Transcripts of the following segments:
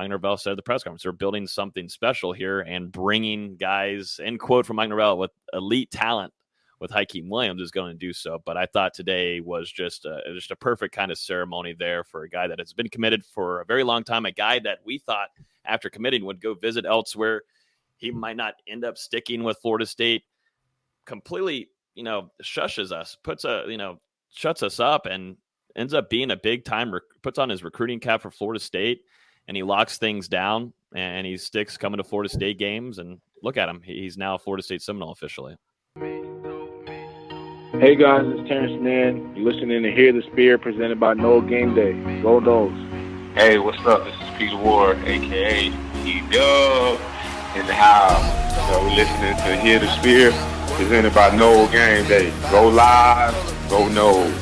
Mike Norvell said at the press conference, they're building something special here and bringing guys, end quote from Mike Norvell, with elite talent with Hakeem Williams is going to do so. But I thought today was just a perfect kind of ceremony there for a guy that has been committed for a very long time, a guy that we thought after committing would go visit elsewhere. He might not end up sticking with Florida State. Completely, shushes us, shuts us up, and ends up being a big time, puts on his recruiting cap for Florida State, and he locks things down, and he sticks coming to Florida State games. And look at him. He's now a Florida State Seminole officially. Hey guys, it's Terrence Mann. You're listening to Hear the Spear, presented by Noel Game Day. Go Noles. Hey, what's up? This is Peter Ward, a.k.a. P-Dub, in the house. So we're listening to Hear the Spear, presented by Noel Game Day. Go Live, go Noles.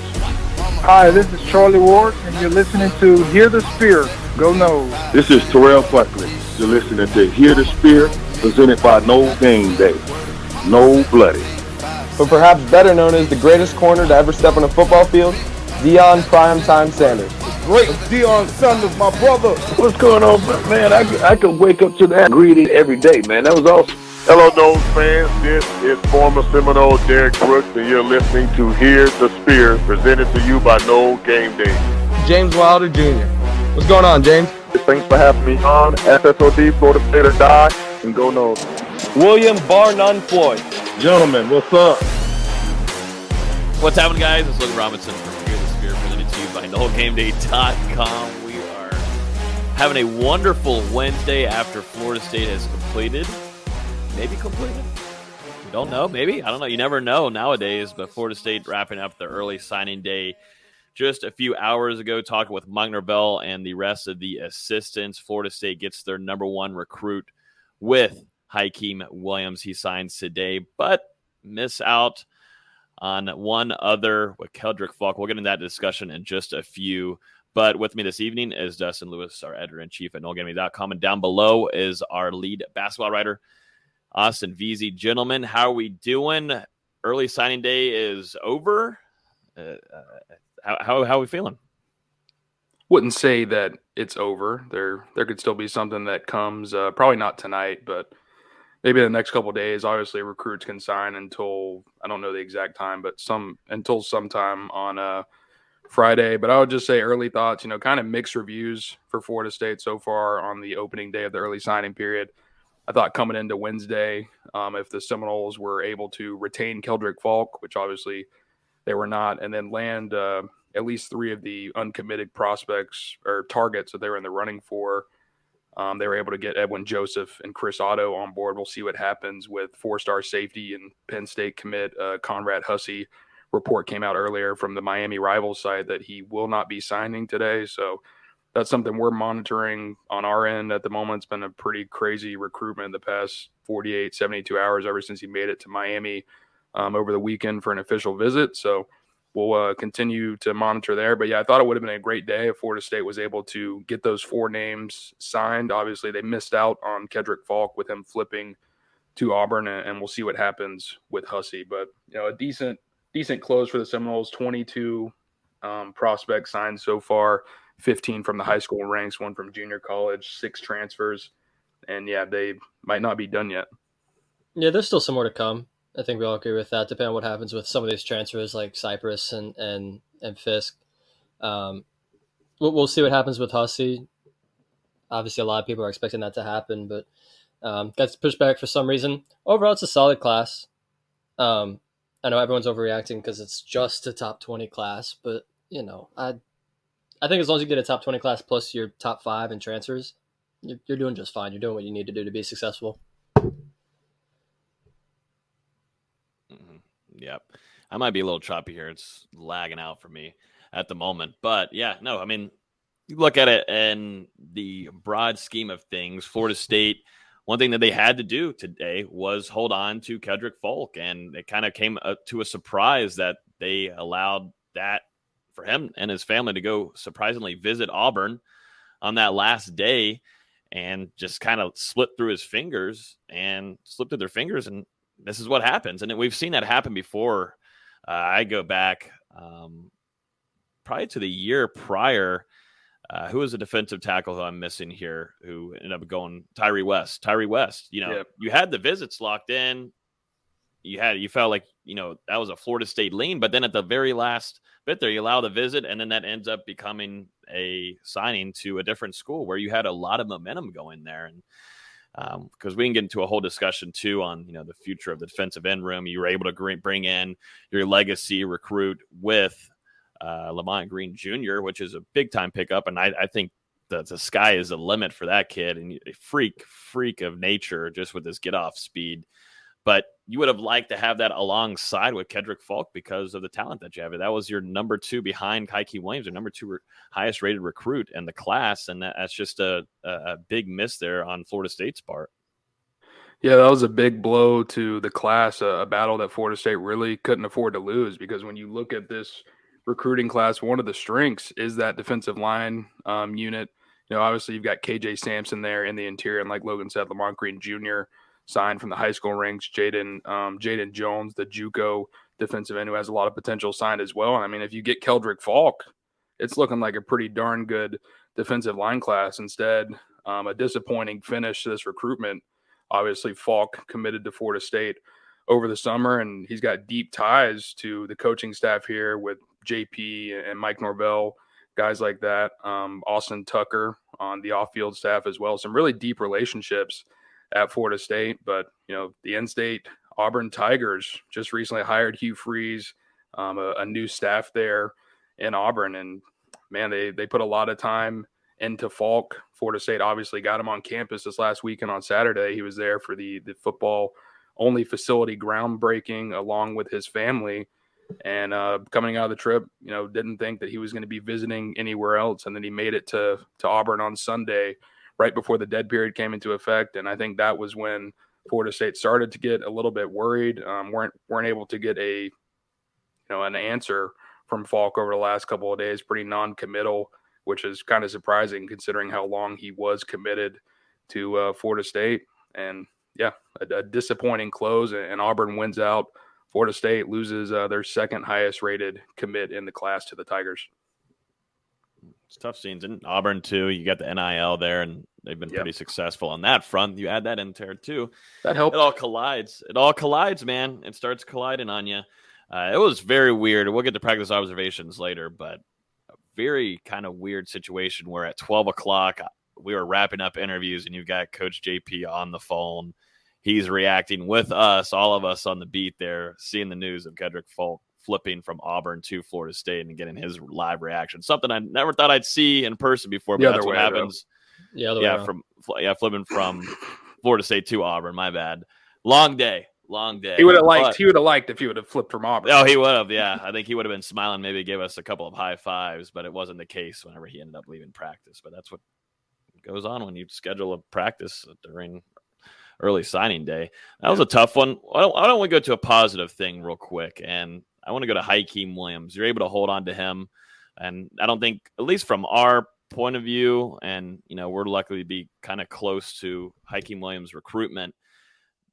Hi, this is Charlie Ward, and you're listening to Hear the Spear, go Noles. This is Terrell Buckley. You're listening to Hear the Spear, presented by Noel Game Day. No Bloody. But perhaps better known as the greatest corner to ever step on a football field, Deion Primetime Sanders. Great Deion Sanders, my brother. What's going on, man? I could wake up to that greeting every day, man. That was awesome. Hello, Noles fans. This is former Seminole Derek Brooks, and you're listening to Hear the Spear, presented to you by Noel Game Day. James Wilder Jr. What's going on, James? Thanks for having me on. FSOD, Florida State or Die, and go Noles. William Bar None Floyd. Gentlemen, what's up? What's happening, guys? It's Logan Robinson from Hear the Spear, presented to you by NoelGameDay.com. We are having a wonderful Wednesday after Florida State has completed. Maybe completed. We don't know. Maybe. I don't know. You never know nowadays, but Florida State wrapping up their early signing day just a few hours ago, talking with Mike Norvell and the rest of the assistants. Florida State gets their number one recruit with Hakeem Williams. He signs today, but miss out on one other with Keldrick Falk. We'll get into that discussion in just a few. But with me this evening is Dustin Lewis, our editor-in-chief at NoelGameDay.com. And down below is our lead basketball writer, Austin Veazey. Gentlemen, how are we doing? Early signing day is over. How are we feeling? Wouldn't say that it's over. There could still be something that comes, probably not tonight, but maybe in the next couple of days. Obviously, recruits can sign until, I don't know the exact time, but until sometime on Friday. But I would just say early thoughts, kind of mixed reviews for Florida State so far on the opening day of the early signing period. I thought coming into Wednesday, if the Seminoles were able to retain Keldrick Falk, which obviously they were not, and then land at least three of the uncommitted prospects or targets that they were in the running for, they were able to get Edwin Joseph and Chris Otto on board. We'll see what happens with four-star safety and Penn State commit Conrad Hussey. Report came out earlier from the Miami Rivals site that he will not be signing today. So that's something we're monitoring on our end at the moment. It's been a pretty crazy recruitment the past 48, 72 hours ever since he made it to Miami over the weekend for an official visit. So we'll continue to monitor there. But, yeah, I thought it would have been a great day if Florida State was able to get those four names signed. Obviously, they missed out on Keldrick Falk with him flipping to Auburn, and we'll see what happens with Hussey. But, a decent close for the Seminoles, 22 prospects signed so far, 15 from the high school ranks, one from junior college, 6 transfers. And, yeah, they might not be done yet. Yeah, there's still some more to come. I think we all agree with that, depending on what happens with some of these transfers like Cypress and Fisk. We'll see what happens with Hussey. Obviously, a lot of people are expecting that to happen, but got pushed back for some reason. Overall, it's a solid class. I know everyone's overreacting because it's just a top 20 class, but, I think as long as you get a top 20 class plus your top 5 in transfers, you're doing just fine. You're doing what you need to do to be successful. Yep. I might be a little choppy here. It's lagging out for me at the moment. But, yeah, no, I mean, you look at it in the broad scheme of things, Florida State, one thing that they had to do today was hold on to Keldrick Falk. And it kind of came to a surprise that they allowed that for him and his family to go surprisingly visit Auburn on that last day and just kind of slipped through their fingers. And this is what happens. And we've seen that happen before. I go back probably to the year prior who was a defensive tackle who I'm missing here who ended up going Tyree West. Tyree West, you had the visits locked in. You felt like, that was a Florida State lean, but then at the very last bit there, you allow the visit, and then that ends up becoming a signing to a different school where you had a lot of momentum going there. And because we can get into a whole discussion too on, the future of the defensive end room. You were able to bring in your legacy recruit with Lamont Green Jr., which is a big time pickup. And I think that the sky is the limit for that kid, and a freak of nature just with his get off speed. But you would have liked to have that alongside with Kedrick Falk because of the talent that you have. That was your number 2 behind Kykee Williams, your number 2 highest rated recruit in the class. And that's just a big miss there on Florida State's part. Yeah, that was a big blow to the class, a battle that Florida State really couldn't afford to lose, because when you look at this recruiting class, one of the strengths is that defensive line unit. Obviously you've got KJ Sampson there in the interior, and like Logan said, Lamont Green Jr. signed from the high school ranks. Jaden Jones, the JUCO defensive end who has a lot of potential, signed as well. And I mean, if you get Keldrick Falk, it's looking like a pretty darn good defensive line class. Instead, a disappointing finish to this recruitment. Obviously, Falk committed to Florida State over the summer, and he's got deep ties to the coaching staff here with JP and Mike Norvell, guys like that. Austin Tucker on the off-field staff as well. Some really deep relationships at Florida State. But, the in-state Auburn Tigers just recently hired Hugh Freeze, a new staff there in Auburn. And, man, they put a lot of time into Falk. Florida State obviously got him on campus this last weekend on Saturday. He was there for the football-only facility groundbreaking along with his family. And coming out of the trip, didn't think that he was going to be visiting anywhere else. And then he made it to Auburn on Sunday, right before the dead period came into effect. And I think that was when Florida State started to get a little bit worried. Weren't able to get an answer from Falk over the last couple of days, pretty non-committal, which is kind of surprising considering how long he was committed to Florida State. And yeah, a disappointing close, and Auburn wins out. Florida State loses their second highest rated commit in the class to the Tigers. It's tough scenes in Auburn too. You got the NIL there, and they've been pretty successful on that front. You add that in there too. That helps. It all collides, man. It starts colliding on you. It was very weird. We'll get to practice observations later, but a very kind of weird situation where at 12 o'clock, we were wrapping up interviews, and you've got Coach JP on the phone. He's reacting with us, all of us on the beat there, seeing the news of Kedrick Falk flipping from Auburn to Florida State and getting his live reaction. Something I never thought I'd see in person before, but that's what happens. Flipping from Florida State to Auburn. My bad. Long day. He would have liked if he would have flipped from Auburn. Oh, he would have. Yeah, I think he would have been smiling. Maybe gave us a couple of high fives, but it wasn't the case whenever he ended up leaving practice. But that's what goes on when you schedule a practice during early signing day. That was a tough one. I don't want to go to a positive thing real quick, and I want to go to Kykee Williams. You're able to hold on to him, and I don't think, at least from our point of view, and we're lucky to be kind of close to Kykee Williams' recruitment,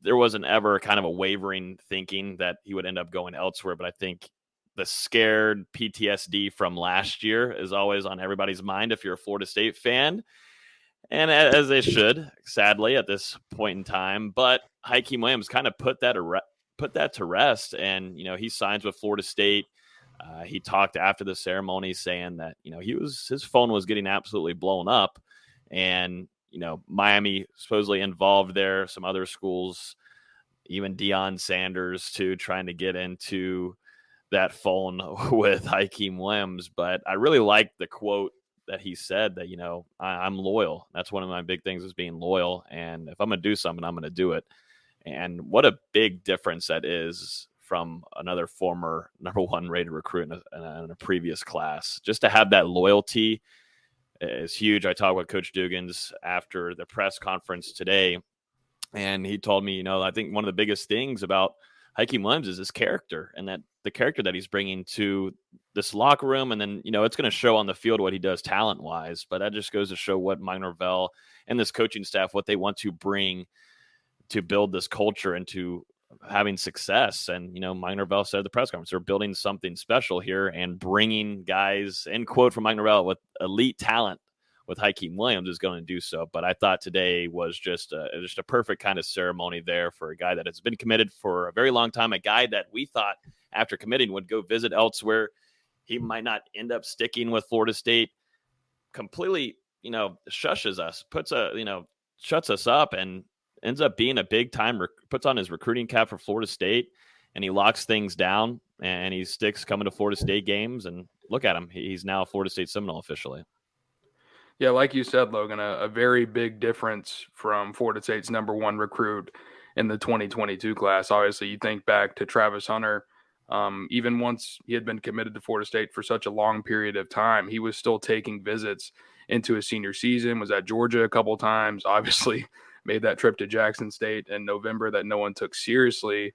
there wasn't ever kind of a wavering thinking that he would end up going elsewhere. But I think the scared PTSD from last year is always on everybody's mind if you're a Florida State fan. And as they should, sadly, at this point in time. But Kykee Williams kind of put that to rest. And, he signs with Florida State. He talked after the ceremony saying that, his phone was getting absolutely blown up. And, Miami supposedly involved there, some other schools, even Deion Sanders too, trying to get into that phone with Kykee Williams. But I really liked the quote that he said that, I'm loyal. That's one of my big things, is being loyal. And if I'm going to do something, I'm going to do it. And what a big difference that is from another former number 1 rated recruit in a previous class. Just to have that loyalty is huge. I talked with Coach Dugans after the press conference today, and he told me, I think one of the biggest things about Kykee Williams is his character, and that the character that he's bringing to this locker room. And then, it's going to show on the field what he does talent wise, but that just goes to show what Mike Norvell and this coaching staff, what they want to bring to build this culture into having success. And, Mike Norvell said at the press conference, they're building something special here and bringing guys, end quote from Mike Norvell, with elite talent with Hakeem Williams is going to do so. But I thought today was just a perfect kind of ceremony there for a guy that has been committed for a very long time, a guy that we thought after committing would go visit elsewhere. He might not end up sticking with Florida State. Completely, shushes us, shuts us up, and ends up being a big time, puts on his recruiting cap for Florida State, and he locks things down, and he sticks coming to Florida State games. And look at him. He's now a Florida State Seminole officially. Yeah, like you said, Logan, a very big difference from Florida State's number one recruit in the 2022 class. Obviously, you think back to Travis Hunter. Even once he had been committed to Florida State for such a long period of time, he was still taking visits into his senior season, was at Georgia a couple times, obviously made that trip to Jackson State in November that no one took seriously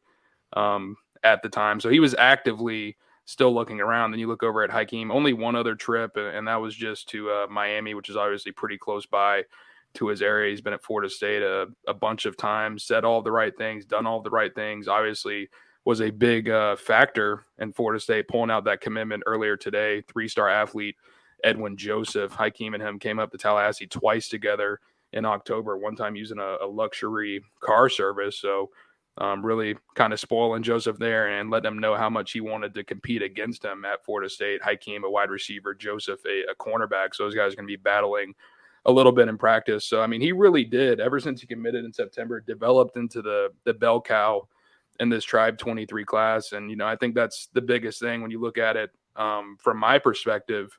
at the time. So he was actively still looking around. Then you look over at Hakeem, only one other trip, and that was just to Miami, which is obviously pretty close by to his area. He's been at Florida State a bunch of times, said all the right things, done all the right things, obviously was a big factor in Florida State pulling out that commitment earlier today. 3-star athlete Edwin Joseph. Hakeem and him came up to Tallahassee twice together in October, one time using a luxury car service. So really kind of spoiling Joseph there and letting him know how much he wanted to compete against him at Florida State. Hakeem, a wide receiver, Joseph, a cornerback. So those guys are going to be battling a little bit in practice. So, I mean, he really did, ever since he committed in September, developed into the bell cow in this Tribe 23 class. And, I think that's the biggest thing when you look at it from my perspective.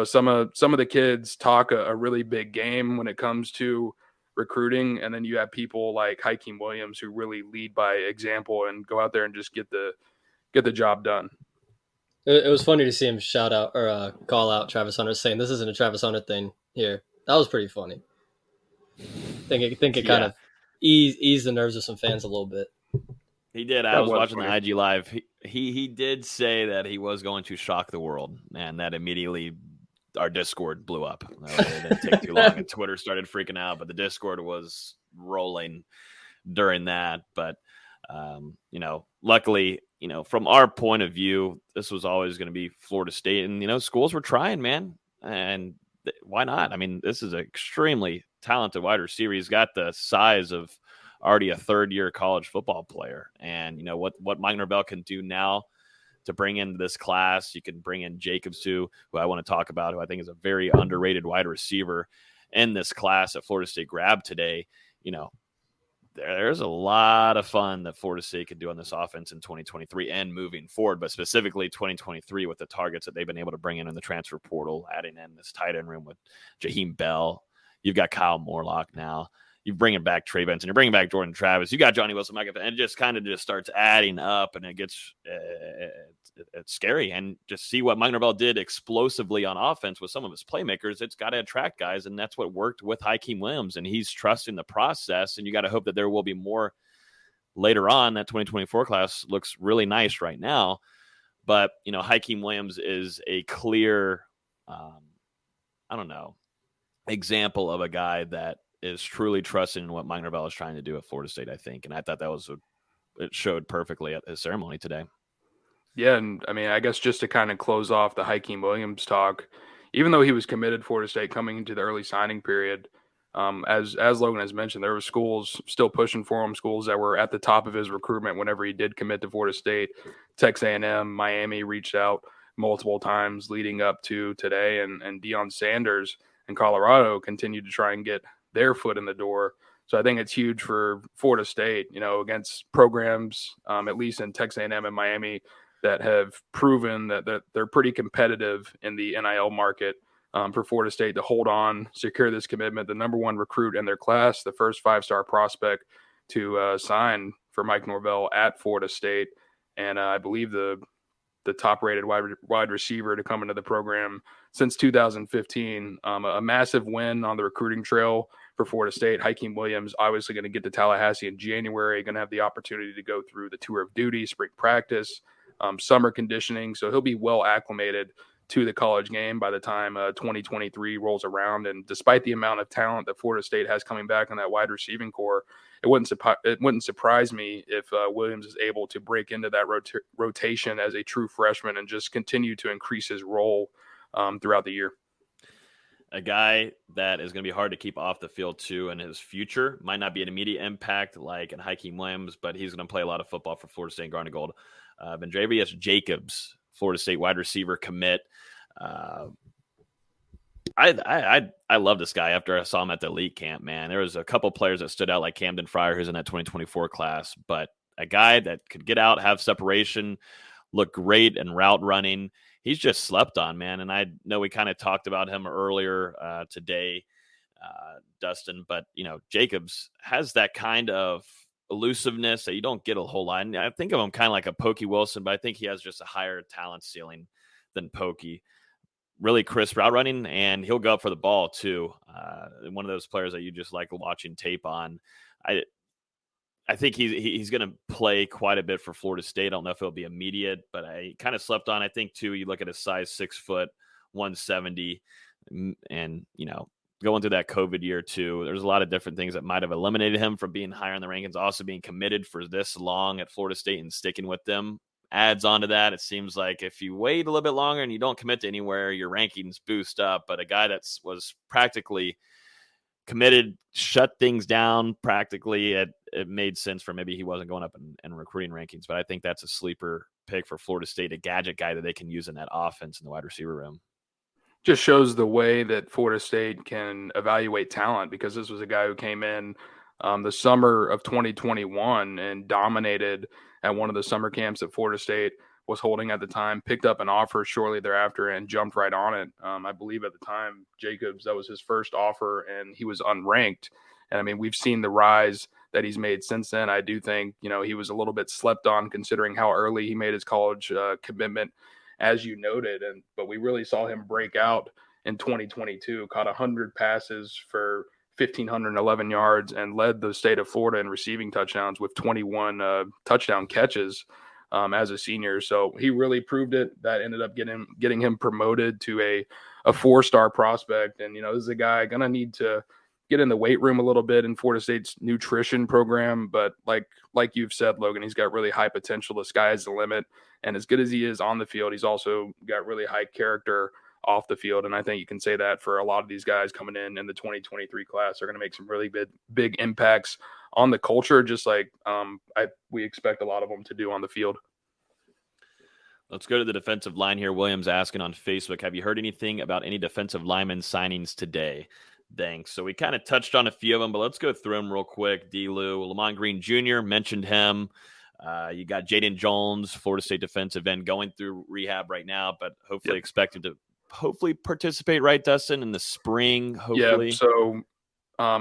Some of the kids talk a really big game when it comes to recruiting, and then you have people like Hakeem Williams who really lead by example and go out there and just get the job done. It was funny to see him shout out or call out Travis Hunter, saying this isn't a Travis Hunter thing here. That was pretty funny. Think it kind of eased the nerves of some fans a little bit. He did. I was watching the IG Live. He did say that he was going to shock the world, and that immediately our Discord blew up. It didn't take too long, and Twitter started freaking out, but the Discord was rolling during that. But, luckily, from our point of view, this was always going to be Florida State. And, schools were trying, man. And why not? I mean, this is an extremely talented wide receiver. He's got the size of already a third-year college football player. And, what Mike Norvell can do now to bring in this class, you can bring in Jacobs too, who I want to talk about, who I think is a very underrated wide receiver in this class that Florida State grabbed today. There's a lot of fun that Florida State could do on this offense in 2023 and moving forward, but specifically 2023 with the targets that they've been able to bring in the transfer portal, adding in this tight end room with Jaheim Bell. You've got Kyle Morlock now. You're bringing back Trey Benson. You're bringing back Jordan Travis. You got Johnny Wilson, and it just kind of just starts adding up, and it gets it's scary. And just see what Mike Norvell did explosively on offense with some of his playmakers. It's got to attract guys, and that's what worked with Hakeem Williams. And he's trusting the process, and you got to hope that there will be more later on. That 2024 class looks really nice right now, but Hakeem Williams is a clear, example of a guy that is truly trusting in what Mike Norvell is trying to do at Florida State, I think. And I thought that it showed perfectly at his ceremony today. Yeah, and I mean, I guess just to kind of close off the Hakeem Williams talk, even though he was committed to Florida State coming into the early signing period, as Logan has mentioned, there were schools still pushing for him, schools that were at the top of his recruitment whenever he did commit to Florida State. Texas A&M, Miami reached out multiple times leading up to today, and Deion Sanders in Colorado continued to try and get their foot in the door. So I think it's huge for Florida State, against programs, at least in Texas A&M and Miami, that have proven that they're pretty competitive in the NIL market. For Florida State to hold on, secure this commitment, the number one recruit in their class, the first 5-star prospect to sign for Mike Norvell at Florida State. And I believe the top-rated wide receiver to come into the program since 2015. A massive win on the recruiting trail for Florida State. Hakeem Williams obviously going to get to Tallahassee in January, going to have the opportunity to go through the tour of duty, spring practice, summer conditioning. So he'll be well acclimated to the college game by the time 2023 rolls around. And despite the amount of talent that Florida State has coming back in that wide receiving core, it wouldn't surprise me if Williams is able to break into that rotation as a true freshman and just continue to increase his role throughout the year. A guy that is going to be hard to keep off the field too, and his future might not be an immediate impact like in Hakeem Williams, but he's going to play a lot of football for Florida State and Garnet Gold. Vendravius Jacobs, Florida State wide receiver commit. I love this guy after I saw him at the elite camp, man. There was a couple players that stood out, like Camden Fryer, who's in that 2024 class, but a guy that could get out, have separation, look great in route running. He's just slept on, man. And I know we kind of talked about him earlier today, Dustin, but, Jacobs has that kind of elusiveness that you don't get a whole lot. And I think of him kind of like a Pokey Wilson, but I think he has just a higher talent ceiling than Pokey. Really crisp route running, and he'll go up for the ball too. One of those players that you just like watching tape on. I think he's going to play quite a bit for Florida State. I don't know if it'll be immediate, but I kind of slept on. I think too, you look at his size, 6 foot, 170, and going through that COVID year too, there's a lot of different things that might have eliminated him from being higher in the rankings. Also being committed for this long at Florida State and sticking with them adds on to that. It seems like if you wait a little bit longer and you don't commit to anywhere, your rankings boost up. But a guy that was practically committed, shut things down practically, it made sense for maybe he wasn't going up in recruiting rankings. But I think that's a sleeper pick for Florida State, a gadget guy that they can use in that offense in the wide receiver room. Just shows the way that Florida State can evaluate talent, because this was a guy who came in the summer of 2021 and dominated at one of the summer camps that Florida State was holding at the time, picked up an offer shortly thereafter and jumped right on it. I believe at the time, Jacobs, that was his first offer, and he was unranked. And I mean, we've seen the rise that he's made since then. I do think, he was a little bit slept on considering how early he made his college commitment, as you noted. But we really saw him break out in 2022, caught 100 passes for 1,511 yards and led the state of Florida in receiving touchdowns with 21 touchdown catches as a senior. So he really proved it. That ended up getting him promoted to a 4-star prospect. And, this is a guy going to need to get in the weight room a little bit in Florida State's nutrition program. But like you've said, Logan, he's got really high potential. The sky is the limit. And as good as he is on the field, he's also got really high character off the field. And I think you can say that for a lot of these guys coming in the 2023 class are going to make some really big impacts on the culture, just like we expect a lot of them to do on the field. Let's go to the defensive line here. Williams asking on Facebook, have you heard anything about any defensive lineman signings today? Thanks. So we kind of touched on a few of them, but let's go through them real quick. D-Lou, Lamont Green Jr., mentioned him. You got Jaden Jones, Florida State defensive end, going through rehab right now, but hopefully expected to participate, right, Dustin, in the spring, hopefully? Yeah, so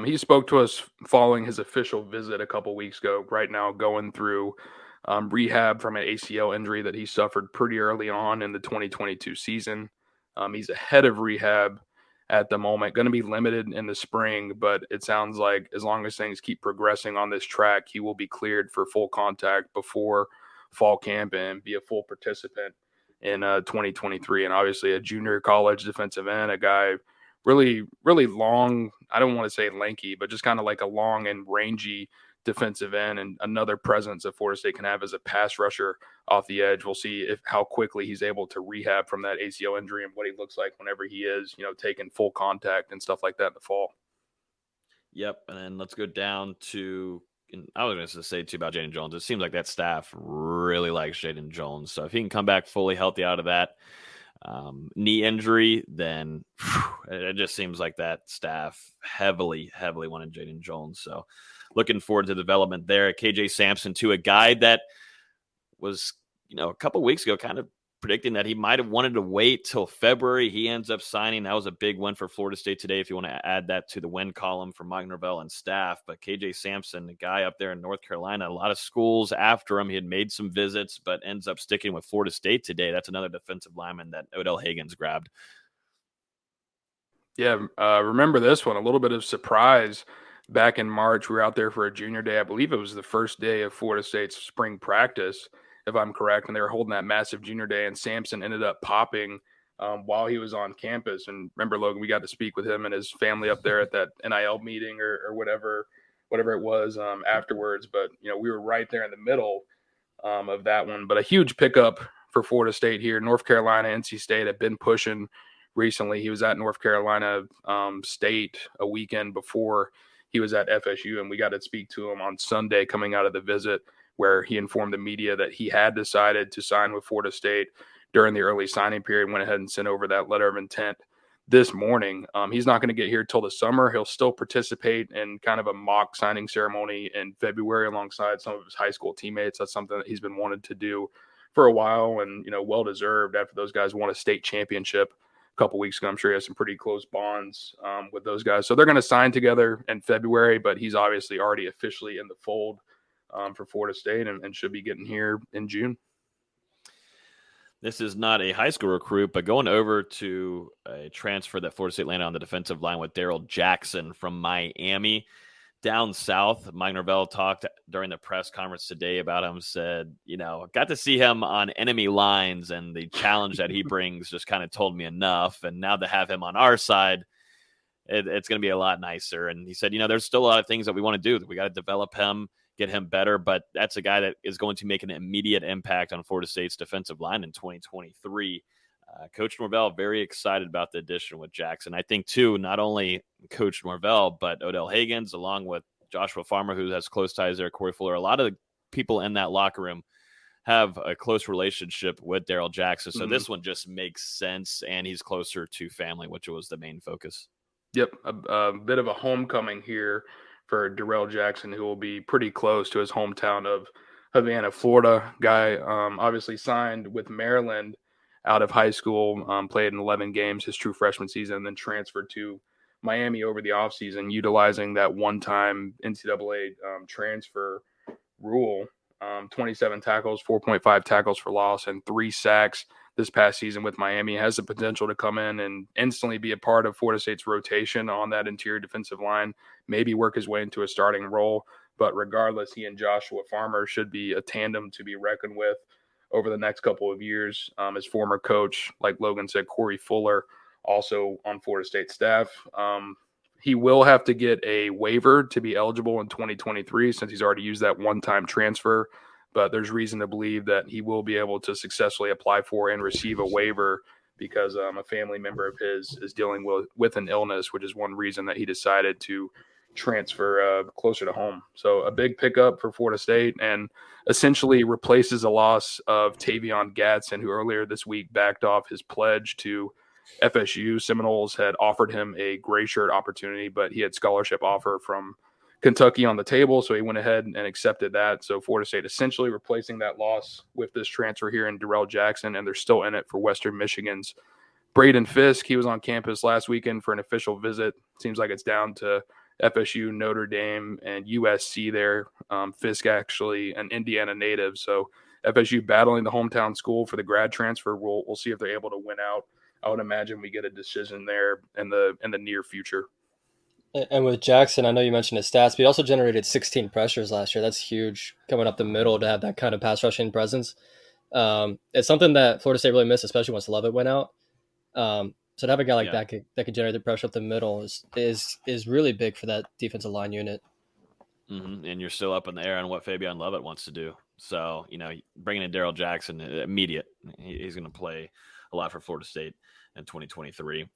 he spoke to us following his official visit a couple weeks ago, right now going through rehab from an ACL injury that he suffered pretty early on in the 2022 season. He's ahead of rehab at the moment, going to be limited in the spring, but it sounds like as long as things keep progressing on this track, he will be cleared for full contact before fall camp and be a full participant in 2023. And obviously a junior college defensive end, a guy really, really long. I don't want to say lanky, but just kind of like a long and rangy defensive end, and another presence that Florida State can have as a pass rusher off the edge. We'll see how quickly he's able to rehab from that ACL injury and what he looks like whenever he is, taking full contact and stuff like that in the fall. Yep. And then let's go down to, I was going to say too about Jaden Jones. It seems like that staff really likes Jaden Jones. So if he can come back fully healthy out of that knee injury, then it just seems like that staff heavily wanted Jaden Jones. So looking forward to development there. KJ Sampson, too, a guy that was, a couple weeks ago kind of predicting that he might have wanted to wait till February. He ends up signing. That was a big win for Florida State today, if you want to add that to the win column for Mike Norvell and staff. But KJ Sampson, a guy up there in North Carolina, a lot of schools after him. He had made some visits, but ends up sticking with Florida State today. That's another defensive lineman that Odell Hagens grabbed. Yeah, remember this one, a little bit of surprise. Back in March, we were out there for a junior day. I believe it was the first day of Florida State's spring practice, if I'm correct, and they were holding that massive junior day, and Sampson ended up popping while he was on campus. And remember, Logan, we got to speak with him and his family up there at that NIL meeting or whatever it was afterwards. But, we were right there in the middle of that one. But a huge pickup for Florida State here. North Carolina, NC State have been pushing recently. He was at North Carolina State a weekend before he was at FSU, and we got to speak to him on Sunday coming out of the visit, where he informed the media that he had decided to sign with Florida State during the early signing period, went ahead and sent over that letter of intent this morning. He's not going to get here till the summer. He'll still participate in kind of a mock signing ceremony in February alongside some of his high school teammates. That's something that he's been wanted to do for a while, and, well-deserved after those guys won a state championship a couple weeks ago. I'm sure he has some pretty close bonds with those guys. So they're going to sign together in February, but he's obviously already officially in the fold for Florida State and should be getting here in June. This is not a high school recruit, but going over to a transfer that Florida State landed on the defensive line with Daryl Jackson from Miami. Down south, Mike Norvell talked during the press conference today about him, said, got to see him on enemy lines, and the challenge that he brings just kind of told me enough. And now to have him on our side, it's going to be a lot nicer. And he said, there's still a lot of things that we want to do. We got to develop him, get him better, but that's a guy that is going to make an immediate impact on Florida State's defensive line in 2023. Coach Norvell very excited about the addition with Jackson. I think, too, not only Coach Norvell, but Odell Higgins, along with Joshua Farmer, who has close ties there, Corey Fuller. A lot of the people in that locker room have a close relationship with Daryl Jackson. So this one just makes sense, and he's closer to family, which was the main focus. Yep, a bit of a homecoming here for Darrell Jackson, who will be pretty close to his hometown of Havana, Florida. Guy obviously signed with Maryland out of high school, played in 11 games his true freshman season, and then transferred to Miami over the offseason, utilizing that one-time NCAA transfer rule. 27 tackles, 4.5 tackles for loss, and 3 sacks this past season with Miami. Has the potential to come in and instantly be a part of Florida State's rotation on that interior defensive line, maybe work his way into a starting role. But regardless, he and Joshua Farmer should be a tandem to be reckoned with over the next couple of years. His former coach, like Logan said, Corey Fuller, also on Florida State staff. He will have to get a waiver to be eligible in 2023 since he's already used that one-time transfer. But there's reason to believe that he will be able to successfully apply for and receive a waiver because a family member of his is dealing with an illness, which is one reason that he decided to transfer closer to home. So a big pickup for Florida State and essentially replaces the loss of Tavion Gadsden, who earlier this week backed off his pledge to FSU. Seminoles had offered him a gray shirt opportunity, but he had scholarship offer from Kentucky on the table, so he went ahead and accepted that. So Florida State essentially replacing that loss with this transfer here in Darrell Jackson, and they're still in it for Western Michigan's Braden Fisk. He was on campus last weekend for an official visit. Seems like it's down to FSU, Notre Dame, and USC there. Fisk actually an Indiana native, so FSU battling the hometown school for the grad transfer. We'll see if they're able to win out. I would imagine we get a decision there in the near future. And with Jackson, I know you mentioned his stats, but he also generated 16 pressures last year. That's huge coming up the middle to have that kind of pass rushing presence. It's something that Florida State really missed, especially once Lovett went out. So to have a guy like that could generate the pressure up the middle is really big for that defensive line unit. Mm-hmm. And you're still up in the air on what Fabian Lovett wants to do. So, bringing in Daryl Jackson, immediate. He's going to play a lot for Florida State in 2023.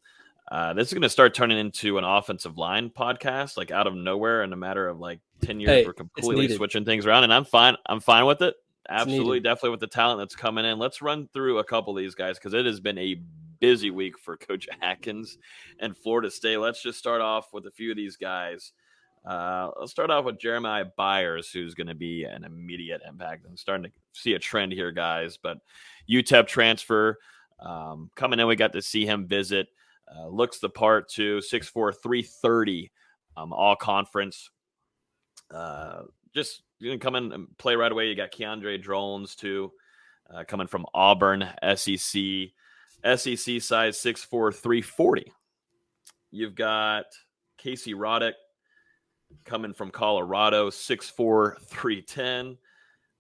This is going to start turning into an offensive line podcast, like out of nowhere in a matter of 10 years. We're completely switching things around, and I'm fine. I'm fine with it. Absolutely, definitely with the talent that's coming in. Let's run through a couple of these guys because it has been a busy week for Coach Atkins and Florida State. Let's just start off with a few of these guys. Let's start off with Jeremiah Byers, who's going to be an immediate impact. I'm starting to see a trend here, guys. But UTEP transfer coming in, we got to see him visit. Looks the part too, 6'4", 330, all conference. Just going to come in and play right away. You got Keandre Drones too, coming from Auburn, SEC size 6'4", 340. You've got Casey Roddick coming from Colorado, 6'4", 310.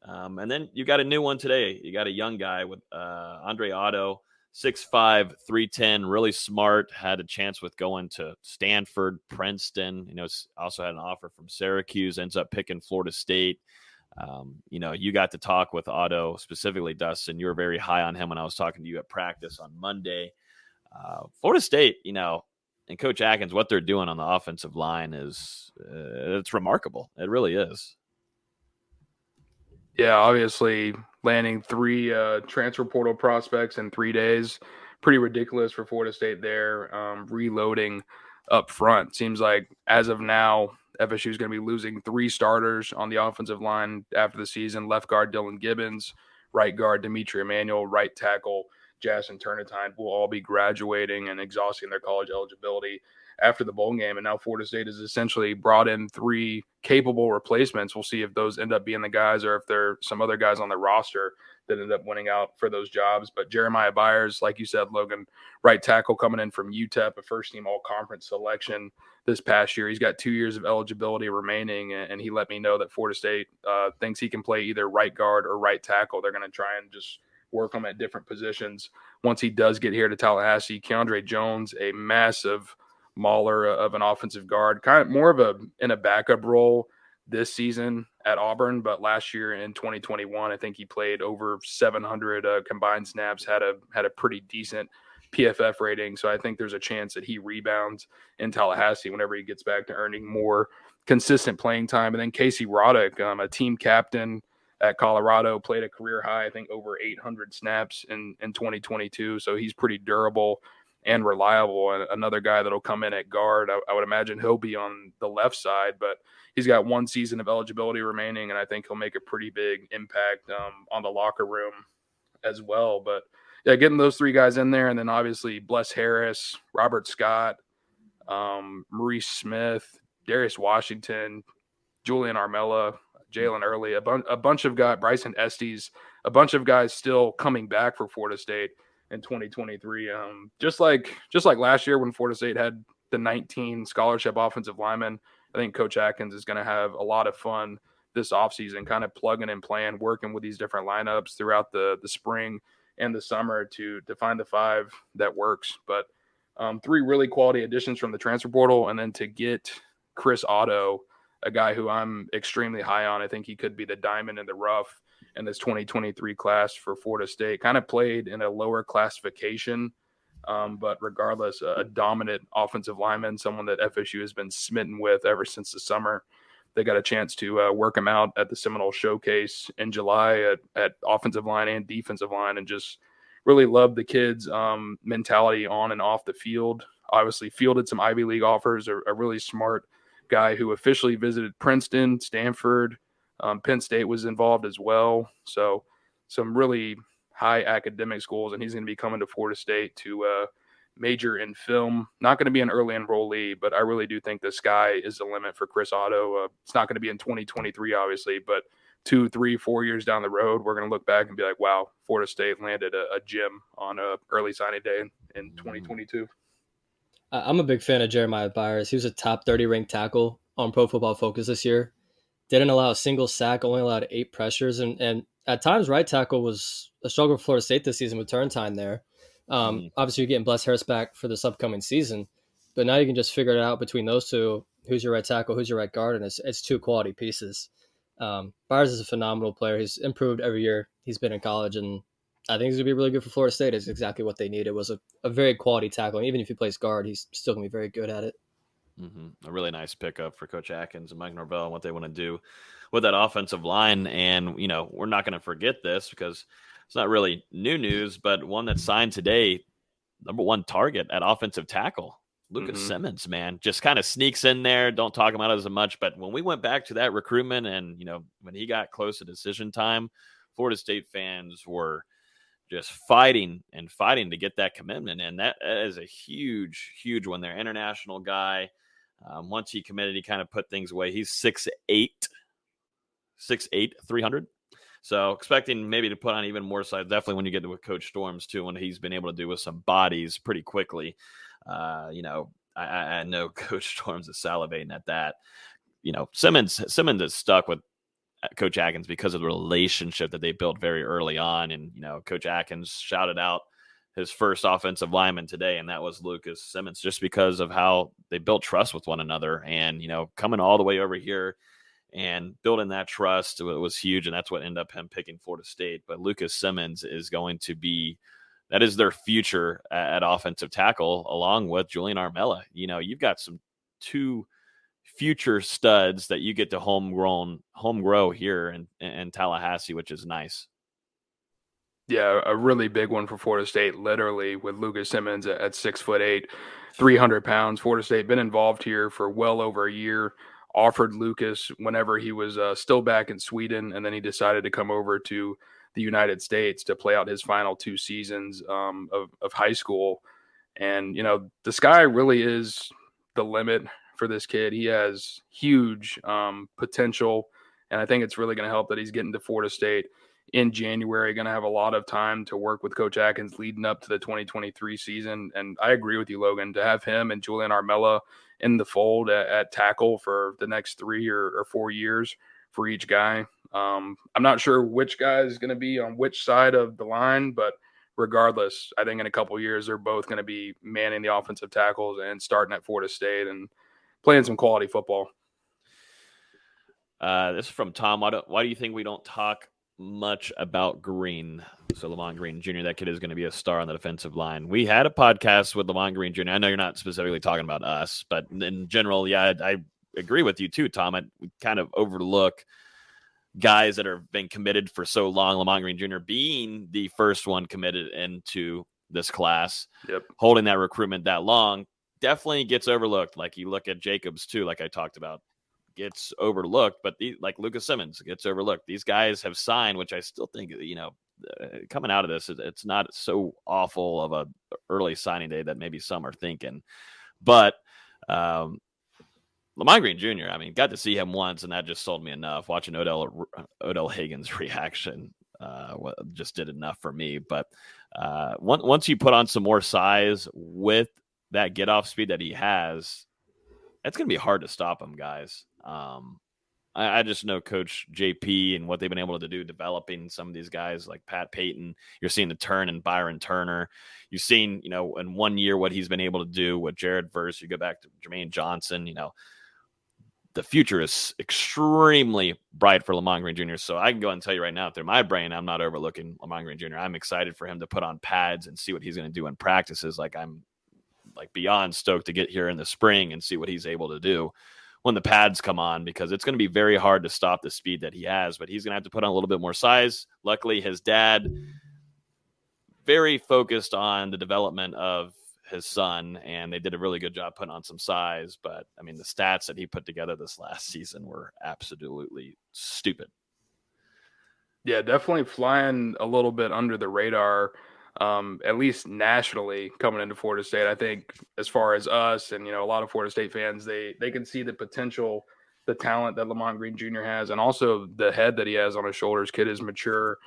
And then you got a new one today. You got a young guy with Andre Otto, 6'5", 310, really smart, had a chance with going to Stanford, Princeton, also had an offer from Syracuse, ends up picking Florida State. You got to talk with Otto, specifically Dustin. You were very high on him when I was talking to you at practice on Monday. Florida State, and Coach Atkins, what they're doing on the offensive line is it's remarkable. It really is. Yeah, obviously landing 3 transfer portal prospects in 3 days, pretty ridiculous for Florida State there. Reloading up front. Seems like as of now, FSU is going to be losing 3 starters on the offensive line after the season. Left guard Dylan Gibbons, right guard Dimitri Emanuel, right tackle Jason Turnitine will all be graduating and exhausting their college eligibility after the bowl game. And now Florida State has essentially brought in 3 capable replacements. We'll see if those end up being the guys or if there are some other guys on the roster that end up winning out for those jobs. But Jeremiah Byers, like you said, Logan, right tackle coming in from UTEP, a first-team all-conference selection this past year. He's got 2 years of eligibility remaining, and he let me know that Florida State thinks he can play either right guard or right tackle. They're going to try and just work him at different positions once he does get here to Tallahassee. Keandre Jones, a massive mauler of an offensive guard, kind of more of in a backup role this season at Auburn, but last year in 2021, I think he played over 700 combined snaps, had a pretty decent PFF rating. So I think there's a chance that he rebounds in Tallahassee whenever he gets back to earning more consistent playing time. And then Casey Roddick, a team captain at Colorado, played a career high, I think over 800 snaps in 2022. So he's pretty durable and reliable, and another guy that'll come in at guard. I would imagine he'll be on the left side, but he's got 1 season of eligibility remaining, and I think he'll make a pretty big impact on the locker room as well. But yeah, getting those 3 guys in there, and then obviously Bless Harris, Robert Scott, Maurice Smith, Darius Washington, Julian Armella, Jalen Early, a bunch of guys, Bryson Estes, a bunch of guys still coming back for Florida State in 2023. Just like last year when Florida State had the 19 scholarship offensive linemen, I think Coach Atkins is going to have a lot of fun this offseason, kind of plugging and playing, working with these different lineups throughout the spring and the summer to find the 5 that works. But 3 really quality additions from the transfer portal, and then to get Chris Otto, a guy who I'm extremely high on. I think he could be the diamond in the rough in this 2023 class for Florida State. Kind of played in a lower classification, but regardless, a dominant offensive lineman, someone that FSU has been smitten with ever since the summer. They got a chance to work him out at the Seminole Showcase in July at offensive line and defensive line, and just really loved the kid's mentality on and off the field. Obviously fielded some Ivy League offers, a really smart guy who officially visited Princeton, Stanford, Penn State was involved as well. So some really high academic schools, and he's going to be coming to Florida State to major in film. Not going to be an early enrollee, but I really do think the sky is the limit for Chris Otto. It's not going to be in 2023, obviously, but 2, 3, 4 years down the road, we're going to look back and be like, wow, Florida State landed a gem on a early signing day in 2022. I'm a big fan of Jeremiah Byers. He was a top 30 ranked tackle on Pro Football Focus this year. Didn't allow a single sack, only allowed 8 pressures. And at times, right tackle was a struggle for Florida State this season with turn time there. Obviously, you're getting Bless Harris back for this upcoming season. But now you can just figure it out between those 2. Who's your right tackle, who's your right guard, and it's 2 quality pieces. Byers is a phenomenal player. He's improved every year he's been in college, and I think he's going to be really good for Florida State. It's exactly what they need. It was a very quality tackle. And even if he plays guard, he's still going to be very good at it. A really nice pickup for Coach Atkins and Mike Norvell and what they want to do with that offensive line. And, we're not going to forget this because it's not really new news, but one that signed today, number 1 target at offensive tackle, Lucas Simmons, man, just kind of sneaks in there. Don't talk about it as much. But when we went back to that recruitment and, when he got close to decision time, Florida State fans were just fighting to get that commitment. And that is a huge, huge one there. International guy. Once he committed, he kind of put things away. He's 6'8", 300. So expecting maybe to put on even more size, definitely when you get to with Coach Storms too, when he's been able to do with some bodies pretty quickly. I know Coach Storms is salivating at that. Simmons is stuck with Coach Atkins because of the relationship that they built very early on. And, Coach Atkins shouted out his first offensive lineman today, and that was Lucas Simmons, just because of how they built trust with one another. And, coming all the way over here and building that trust was huge, and that's what ended up him picking Florida State. But Lucas Simmons is going to be that is their future at offensive tackle, along with Julian Armella. You know, you've got two future studs that you get to home grow here in Tallahassee, which is nice. Yeah, a really big one for Florida State, literally, with Lucas Simmons at 6'8", 300 pounds. Florida State been involved here for well over a year. Offered Lucas whenever he was still back in Sweden, and then he decided to come over to the United States to play out his final 2 seasons of high school. And, you know, the sky really is the limit for this kid. He has huge potential, and I think it's really going to help that he's getting to Florida State in January, going to have a lot of time to work with Coach Atkins leading up to the 2023 season. And I agree with you, Logan, to have him and Julian Armella in the fold at tackle for the next 3 or 4 years for each guy. I'm not sure which guy is going to be on which side of the line, but regardless, I think in a couple of years, they're both going to be manning the offensive tackles and starting at Florida State and playing some quality football. This is from Tom. Why do you think we don't talk much about Green? So Lamont Green Jr., that kid is going to be a star on the defensive line. We had a podcast with Lamont Green Jr. I know you're not specifically talking about us, but in general, yeah, I agree with you too, Tom. We kind of overlook guys that have been committed for so long. Lamont Green Jr. being the first one committed into this class, holding that recruitment that long definitely gets overlooked. Like you look at Jacobs too, like I talked about, gets overlooked, but like Lucas Simmons gets overlooked. These guys have signed, which I still think, you know, coming out of this, it's not so awful of a early signing day that maybe some are thinking. But Lamont Green Jr., I mean, got to see him once, and that just sold me enough. Watching Odell Hagen's reaction just did enough for me. But once you put on some more size with that get-off speed that he has, it's going to be hard to stop him, guys. I just know Coach JP and what they've been able to do developing some of these guys like Pat Payton. You're seeing the turn in Byron Turner. You've seen, you know, in 1 year what he's been able to do with Jared Verse. You go back to Jermaine Johnson. You know, the future is extremely bright for Lamont Green Jr. So I can go and tell you right now, through my brain, I'm not overlooking Lamont Green Jr. I'm excited for him to put on pads and see what he's going to do in practices. Like I'm like beyond stoked to get here in the spring and see what he's able to do when the pads come on, because it's going to be very hard to stop the speed that he has, but he's going to have to put on a little bit more size. Luckily, his dad very focused on the development of his son, and they did a really good job putting on some size. But I mean, the stats that he put together this last season were absolutely stupid. Yeah, definitely flying a little bit under the radar, at least nationally coming into Florida State. I think as far as us and, you know, a lot of Florida State fans, they can see the potential, the talent that Lamont Green Jr. has, and also the head that he has on his shoulders. Kid is mature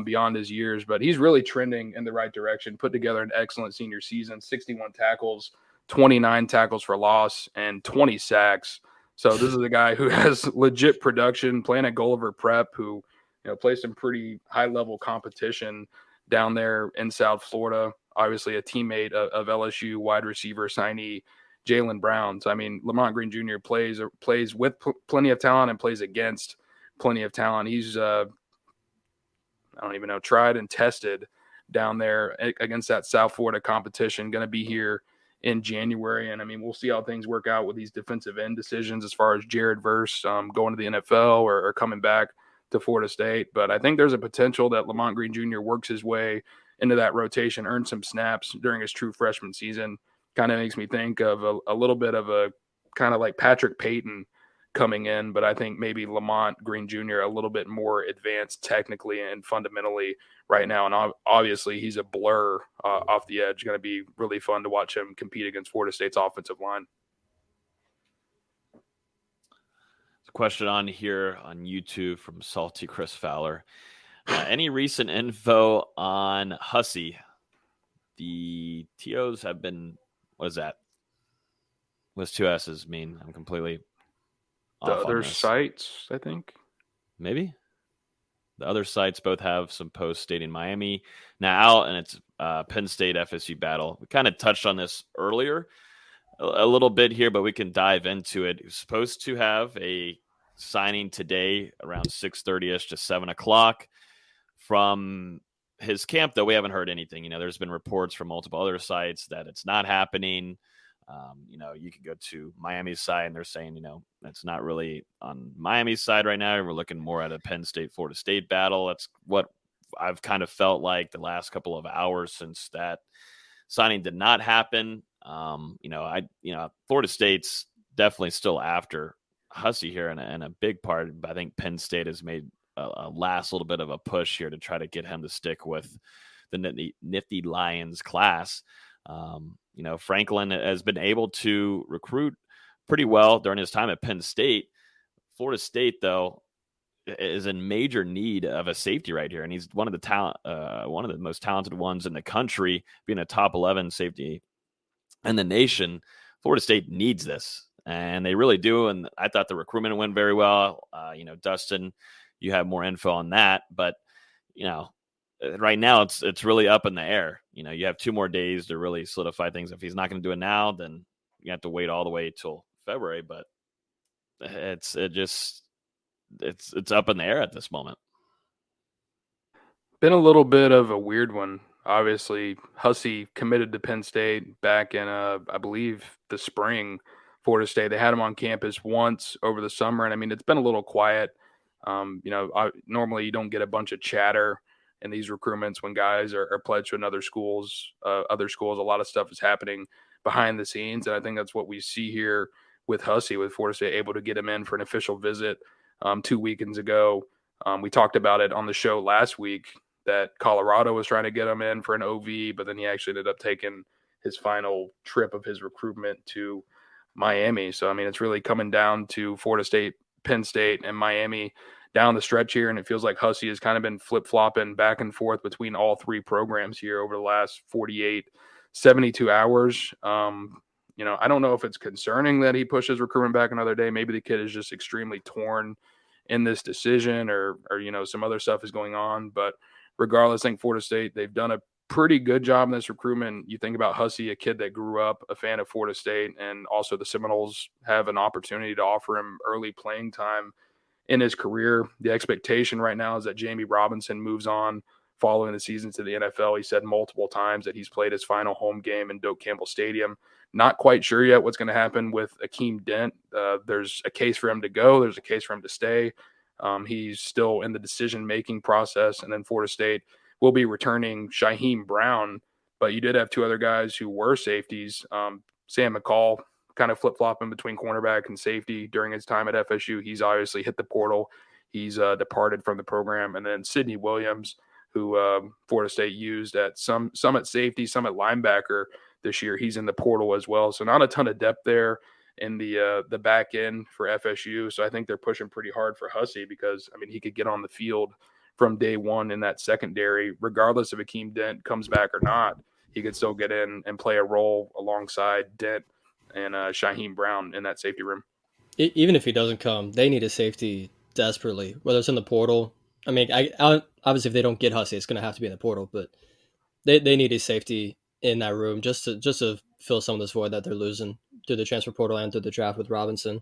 beyond his years, but he's really trending in the right direction. Put together an excellent senior season, 61 tackles, 29 tackles for loss, and 20 sacks. So this is a guy who has legit production, playing at Gulliver Prep, who, you know, plays some pretty high-level competition down there in South Florida. Obviously a teammate of LSU wide receiver signee Jaylen Brown. So, I mean, Lamont Green Jr. plays with plenty of talent and plays against plenty of talent. He's, I don't even know, tried and tested down there against that South Florida competition, going to be here in January. And, I mean, we'll see how things work out with these defensive end decisions as far as Jared Verse going to the NFL or coming back to Florida State. But I think there's a potential that Lamont Green Jr. works his way into that rotation, earns some snaps during his true freshman season. Kind of makes me think of a little bit of a kind of like Patrick Payton coming in, but I think maybe Lamont Green Jr. a little bit more advanced technically and fundamentally right now. And obviously he's a blur off the edge. Going to be really fun to watch him compete against Florida State's offensive line. Question on here on YouTube from Salty Chris Fowler. Any recent info on Hussey? The TOs have been, what is that? What's 2 S's mean? I'm completely the off other on this. sites, I think. Maybe. The other sites both have some posts stating Miami now out, and it's Penn State FSU battle. We kind of touched on this earlier a little bit here, but we can dive into it. It was supposed to have a signing today around 6:30ish to 7 o'clock from his camp, though, we haven't heard anything. There's been reports from multiple other sites that it's not happening. You could go to Miami's side and they're saying, it's not really on Miami's side right now. We're looking more at a Penn State, Florida State battle. That's what I've kind of felt like the last couple of hours since that signing did not happen. Florida State's definitely still after Hussey here, and a big part, I think Penn State has made a last little bit of a push here to try to get him to stick with the Nittany Lions class. Franklin has been able to recruit pretty well during his time at Penn State. Florida State, though, is in major need of a safety right here, and he's one of the most talented ones in the country, being a top 11 safety in the nation. Florida State needs this, and they really do. And I thought the recruitment went very well. Dustin, you have more info on that, but right now it's really up in the air. You have 2 more days to really solidify things. If he's not going to do it now, then you have to wait all the way till February. But it's up in the air at this moment. Been a little bit of a weird one. Obviously, Hussey committed to Penn State back in, I believe, the spring. Florida State, they had him on campus once over the summer, and I mean, it's been a little quiet. Normally you don't get a bunch of chatter in these recruitments when guys are pledged to other schools. A lot of stuff is happening behind the scenes, and I think that's what we see here with Hussey, with Florida State able to get him in for an official visit 2 weekends ago. We talked about it on the show last week that Colorado was trying to get him in for an OV, but then he actually ended up taking his final trip of his recruitment to Miami. So, I mean, it's really coming down to Florida State, Penn State, and Miami down the stretch here, and it feels like Hussey has kind of been flip-flopping back and forth between all 3 programs here over the last 48, 72 hours. I don't know if it's concerning that he pushes recruitment back another day. Maybe the kid is just extremely torn in this decision, or some other stuff is going on. But regardless, I think Florida State, they've done a pretty good job in this recruitment. You think about Hussey, a kid that grew up a fan of Florida State, and also the Seminoles have an opportunity to offer him early playing time in his career. The expectation right now is that Jamie Robinson moves on following the season to the NFL. He said multiple times that he's played his final home game in Doak Campbell Stadium. Not quite sure yet what's going to happen with Akeem Dent. There's a case for him to go. There's a case for him to stay. He's still in the decision-making process. And then Florida State will be returning Shaheem Brown, but you did have 2 other guys who were safeties. Sam McCall kind of flip-flopping between cornerback and safety during his time at FSU. He's obviously hit the portal. He's departed from the program. And then Sidney Williams, who Florida State used at some at safety, some at linebacker this year. He's in the portal as well. So not a ton of depth there in the back end for FSU. So I think they're pushing pretty hard for Hussey because, I mean, he could get on the field from day one in that secondary, regardless if Akeem Dent comes back or not. He could still get in and play a role alongside Dent and Shaheem Brown in that safety room. Even if he doesn't come, they need a safety desperately, whether it's in the portal. I mean, I obviously if they don't get Hussey, it's going to have to be in the portal, but they need a safety in that room just to fill some of this void that they're losing through the transfer portal and through the draft with Robinson.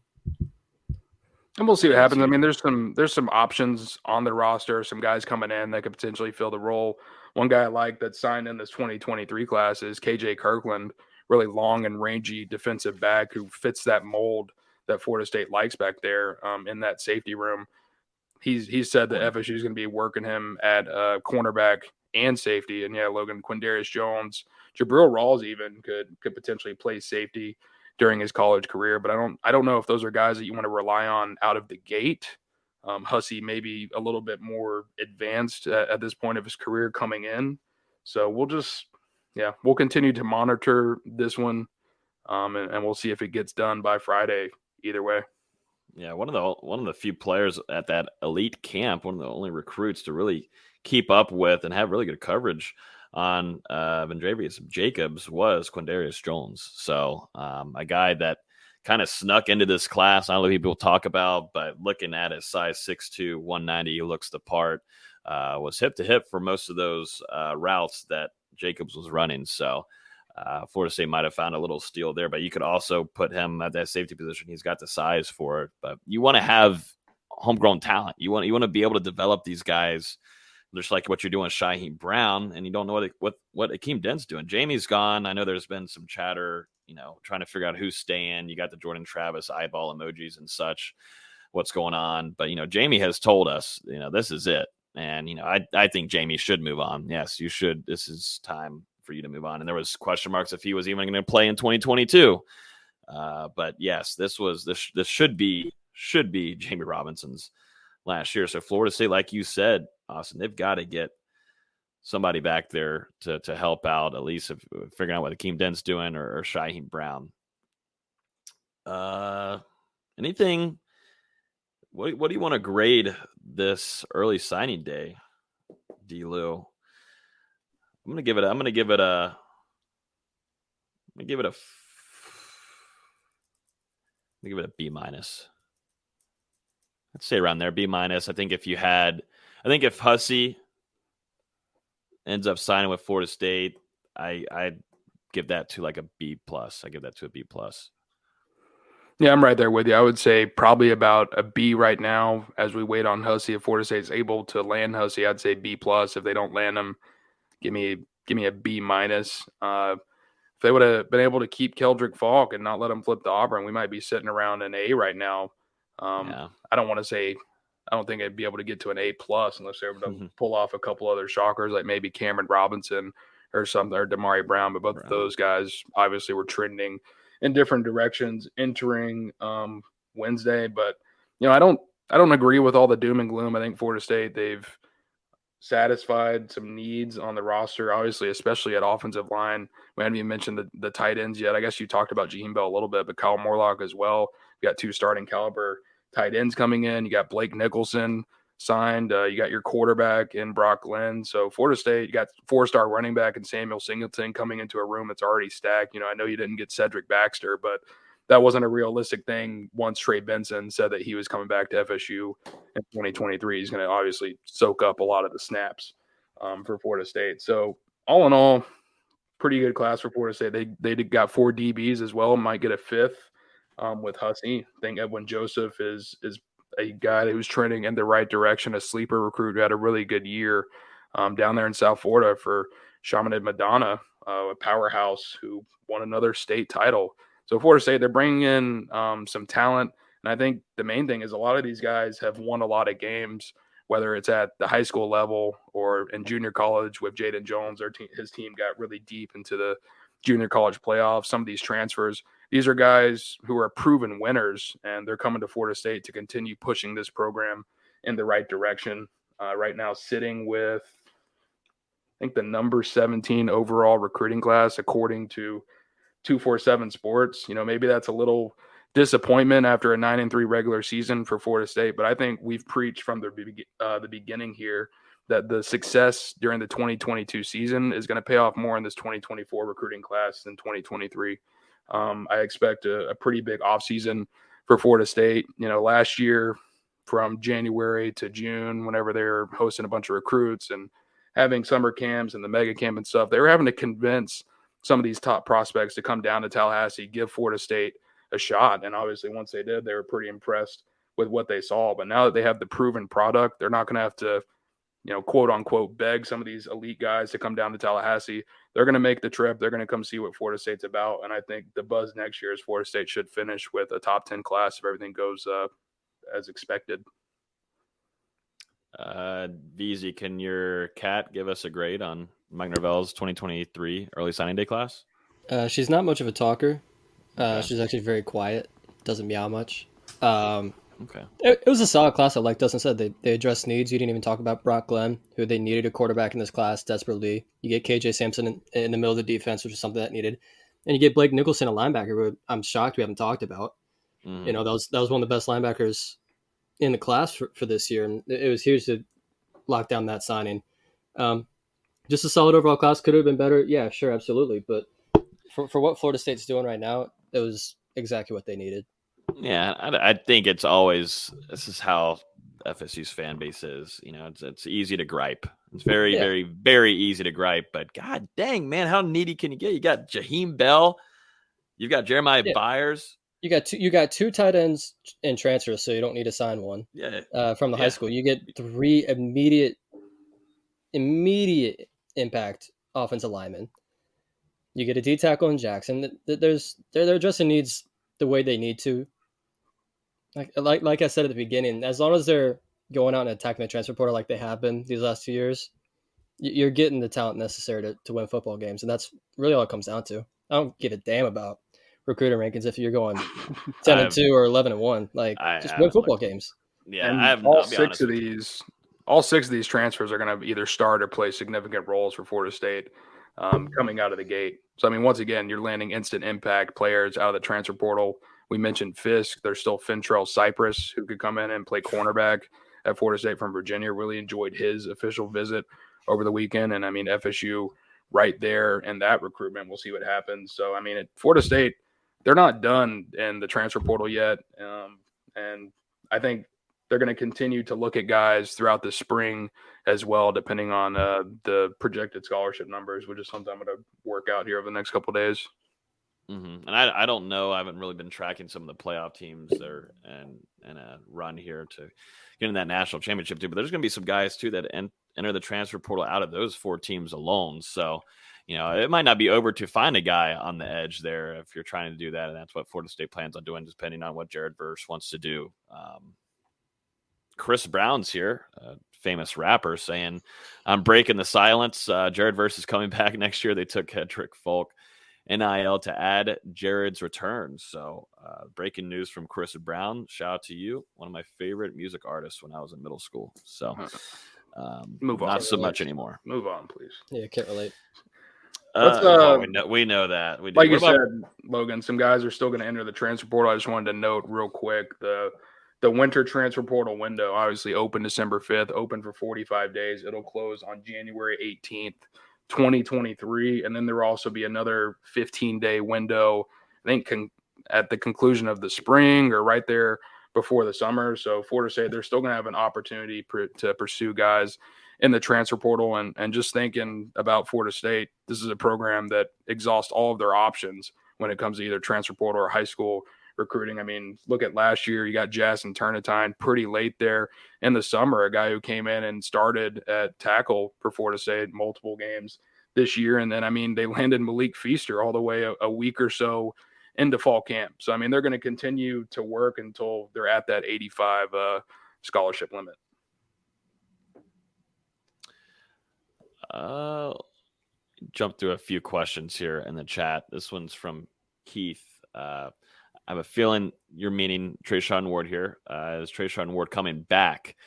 And we'll see what happens. I mean, there's some options on the roster, some guys coming in that could potentially fill the role. One guy I like that signed in this 2023 class is KJ Kirkland, really long and rangy defensive back who fits that mold that Florida State likes back there in that safety room. He's said that FSU is going to be working him at cornerback and safety. And yeah, Logan, Quindarius Jones, Jabril Rawls even could potentially play safety during his college career, but I don't know if those are guys that you want to rely on out of the gate. Hussey may be a little bit more advanced at this point of his career coming in. So we'll continue to monitor this one, and we'll see if it gets done by Friday either way. Yeah, one of the few players at that elite camp, one of the only recruits to really keep up with and have really good coverage on Vendravius Jacobs was Quindarius Jones. So a guy that kind of snuck into this class. Not a lot of people talk about, but looking at his size 6'2", 190, he looks the part. Was hip to hip for most of those routes that Jacobs was running. So Florida State might have found a little steal there, but you could also put him at that safety position. He's got the size for it, but you want to have homegrown talent. You want to be able to develop these guys just like what you're doing with Shaheem Brown, and you don't know what Akeem Dent's doing. Jamie's gone. I know there's been some chatter, trying to figure out who's staying. You got the Jordan Travis eyeball emojis and such, what's going on. But, Jamie has told us, this is it. And, I think Jamie should move on. Yes, you should. This is time for you to move on. And there was question marks if he was even going to play in 2022. But yes, this should be Jamie Robinson's last year. So Florida State, like you said, Austin, they've got to get somebody back there to help out, at least figuring out what Akeem Dent's doing or Shaheem Brown. Anything? What do you want to grade this early signing day, D-Lou? I'm gonna give it a B minus. I'd say around there, B minus. I think if Hussey ends up signing with Florida State, I'd give that to like a B plus. I give that to a B plus. Yeah, I'm right there with you. I would say probably about a B right now as we wait on Hussey. If Florida State's able to land Hussey, I'd say B plus. If they don't land him, give me a B minus. If they would have been able to keep Keldrick Falk and not let him flip to Auburn, we might be sitting around an A right now. I don't think I'd be able to get to an A plus unless they're able to pull off a couple other shockers, like maybe Cameron Robinson or something, or Damari Brown. But both of those guys obviously were trending in different directions entering Wednesday. But I don't agree with all the doom and gloom. I think Florida State, they've satisfied some needs on the roster, obviously, especially at offensive line. We haven't even mentioned the tight ends yet. I guess you talked about Jaheim Bell a little bit, but Kyle Morlock as well. You got 2 starting caliber tight ends coming in. You got Blake Nicholson signed. You got your quarterback in Brock Glenn. So Florida State, you got 4-star running back and Samuel Singleton coming into a room that's already stacked. I know you didn't get Cedric Baxter, but that wasn't a realistic thing once Trey Benson said that he was coming back to FSU in 2023. He's going to obviously soak up a lot of the snaps for Florida State. So all in all, pretty good class for Florida State. They got 4 DBs as well, might get a 5th with Hussey. I think Edwin Joseph is a guy who's trending in the right direction, a sleeper recruit who had a really good year down there in South Florida for Chaminade Madonna, a powerhouse who won another state title. So Florida State, they're bringing in some talent. And I think the main thing is a lot of these guys have won a lot of games, whether it's at the high school level or in junior college with Jaden Jones. His team got really deep into the junior college playoffs. Some of these transfers, these are guys who are proven winners, and they're coming to Florida State to continue pushing this program in the right direction. Right now, sitting with, I think, the number 17 overall recruiting class, according to 247 Sports. Maybe that's a little disappointment after a 9-3 regular season for Florida State, but I think we've preached from the beginning here that the success during the 2022 season is going to pay off more in this 2024 recruiting class than 2023. I expect a pretty big offseason for Florida State. Last year from January to June, whenever they were hosting a bunch of recruits and having summer camps and the mega camp and stuff, they were having to convince some of these top prospects to come down to Tallahassee, give Florida State a shot. And obviously once they did, they were pretty impressed with what they saw. But now that they have the proven product, they're not going to have to, quote unquote, beg some of these elite guys to come down to Tallahassee. They're going to make the trip. They're going to come see what Florida State's about. And I think the buzz next year is Florida State should finish with a top 10 class if everything goes as expected. VZ, can your cat give us a grade on Mike Norvell's 2023 early signing day class? She's not much of a talker. She's actually very quiet. Doesn't meow much. Okay. It was a solid class. Like Dustin said, they addressed needs. You didn't even talk about Brock Glenn, who they needed a quarterback in this class desperately. You get KJ Sampson in the middle of the defense, which is something that needed. And you get Blake Nicholson, a linebacker, who I'm shocked we haven't talked about. Mm-hmm. That was one of the best linebackers in the class for this year. And it was huge to lock down that signing. Just a solid overall class. Could have been better. Yeah, sure, absolutely. But for what Florida State's doing right now, it was exactly what they needed. Yeah, I think it's always, this is how FSU's fan base is. It's easy to gripe. It's very, very, very easy to gripe. But god dang, man, how needy can you get? You got Jaheim Bell. You've got Jeremiah Byers. You got two tight ends in transfers, so you don't need to sign one. Yeah. From the high school, you get 3 immediate immediate impact offensive linemen. You get a D tackle in Jackson. They're addressing needs the way they need to. Like I said at the beginning, as long as they're going out and attacking the transfer portal like they have been these last 2 years, you're getting the talent necessary to win football games, and that's really all it comes down to. I don't give a damn about recruiter rankings if you're going 10-2 or 11-1. Like, just win football games. Yeah, and all 6 of these transfers are going to either start or play significant roles for Florida State coming out of the gate. So, I mean, once again, you're landing instant impact players out of the transfer portal. We mentioned Fisk. There's still Fintrell Cypress, who could come in and play cornerback at Florida State from Virginia. Really enjoyed his official visit over the weekend. And, I mean, FSU right there in that recruitment. We'll see what happens. So, I mean, at Florida State, they're not done in the transfer portal yet. And I think they're going to continue to look at guys throughout the spring as well, depending on the projected scholarship numbers, which is something I'm going to work out here over the next couple of days. Mm-hmm. And I don't know. I haven't really been tracking some of the playoff teams there and a run here to get in that national championship too. But there's going to be some guys too that enter the transfer portal out of those 4 teams alone. So, you know, it might not be over to find a guy on the edge there if you're trying to do that. And that's what Florida State plans on doing, depending on what Jared Verse wants to do. Chris Brown's here, a famous rapper, saying, "I'm breaking the silence. Jared Verse is coming back next year." They took Hedrick Folk NIL to add Jared's return. So breaking news from Chris Brown. Shout out to you. One of my favorite music artists when I was in middle school. So move on. Not so much anymore. Move on, please. Yeah, can't relate. We know that. We do. Like you said, Logan, some guys are still going to enter the transfer portal. I just wanted to note real quick the winter transfer portal window obviously open December 5th, open for 45 days. It'll close on January 18th, 2023. And then there will also be another 15-day window, I think, at the conclusion of the spring or right there before the summer. So Florida State, they're still going to have an opportunity to pursue guys in the transfer portal. And just thinking about Florida State, this is a program that exhausts all of their options when it comes to either transfer portal or high school recruiting. I mean, look at last year. You got Jason Turnitine pretty late there in the summer, a guy who came in and started at tackle for Florida State multiple games this year. And then, I mean, they landed Malik Feaster all the way a week or so into fall camp. So, I mean, they're going to continue to work until they're at that 85 scholarship limit. Jump through a few questions here in the chat. This one's from Keith. I have a feeling you're meaning Trayshawn Ward here. Is Trayshawn Ward coming back?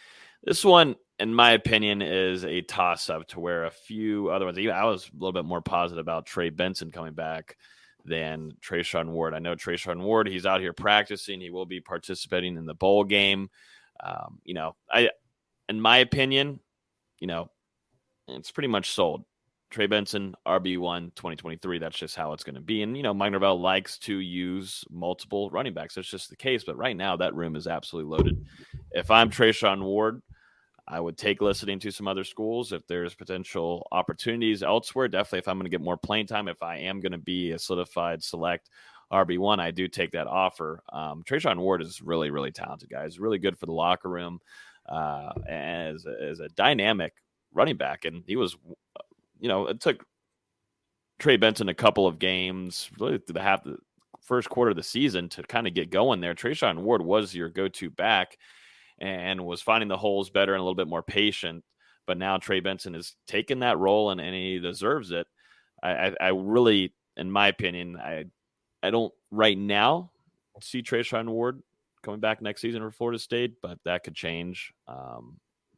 This one, in my opinion, is a toss-up to where a few other ones. I was a little bit more positive about Trey Benson coming back than Trayshawn Ward. I know Trayshawn Ward, he's out here practicing. He will be participating in the bowl game. In my opinion, it's pretty much sold. Trey Benson, RB1 2023. That's just how it's going to be. And, Mike Norvell likes to use multiple running backs. That's just the case. But right now, that room is absolutely loaded. If I'm Trayshawn Ward, I would take listening to some other schools. If there's potential opportunities elsewhere, definitely if I'm going to get more playing time, if I am going to be a solidified select RB1, I do take that offer. Trayshawn Ward is really, really talented, guys. Really good for the locker room as a dynamic running back. And he was, it took Trey Benson a couple of games, really to have the first quarter of the season to kind of get going there. Trayshawn Ward was your go-to back and was finding the holes better and a little bit more patient. But now Trey Benson has taken that role and he deserves it. I really, in my opinion, I don't right now see Trayshawn Ward coming back next season for Florida State, but that could change.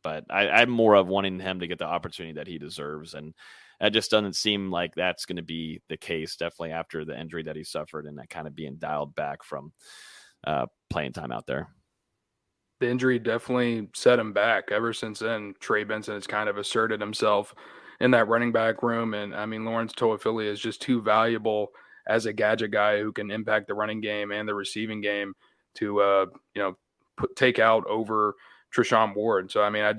But I'm more of wanting him to get the opportunity that he deserves. And that just doesn't seem like that's going to be the case, definitely after the injury that he suffered and that kind of being dialed back from playing time out there. The injury definitely set him back. Ever since then, Trey Benson has kind of asserted himself in that running back room. And, I mean, Lawrence Toafili is just too valuable as a gadget guy who can impact the running game and the receiving game to, take out over Trayshawn Ward. So, I mean, I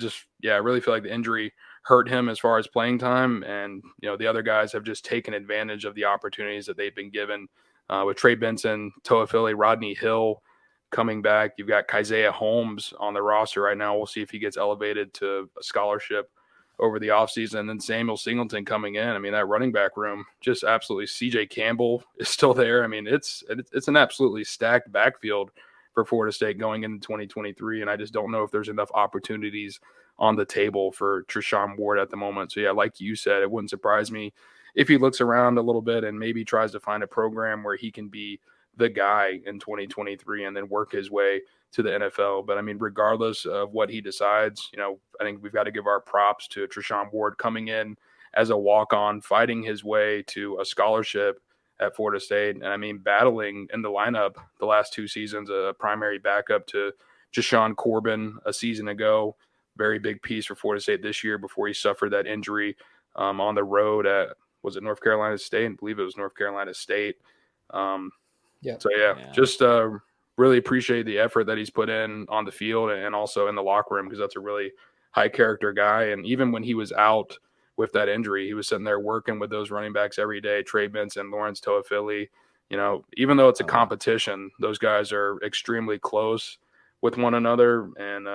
really feel like the injury hurt him as far as playing time. And, the other guys have just taken advantage of the opportunities that they've been given with Trey Benson, Toafili, Rodney Hill coming back. You've got Keisaiah Holmes on the roster right now. We'll see if he gets elevated to a scholarship over the offseason. And then Samuel Singleton coming in. I mean, that running back room, just absolutely. CJ Campbell is still there. I mean, it's an absolutely stacked backfield for Florida State going into 2023. And I just don't know if there's enough opportunities on the table for Treshaun Ward at the moment. So, yeah, like you said, it wouldn't surprise me if he looks around a little bit and maybe tries to find a program where he can be the guy in 2023 and then work his way to the NFL. But I mean, regardless of what he decides, I think we've got to give our props to Treshaun Ward coming in as a walk-on, fighting his way to a scholarship at Florida State. And I mean, battling in the lineup the last 2 seasons, a primary backup to Jashawn Corbin a season ago. Very big piece for Florida State this year before he suffered that injury on the road at, was it North Carolina State? I believe it was North Carolina State. So, just really appreciate the effort that he's put in on the field and also in the locker room, because that's a really high character guy. And even when he was out with that injury, he was sitting there working with those running backs every day, Trey Benson, Lawrence Toafili. Even though it's a competition, those guys are extremely close with one another. And,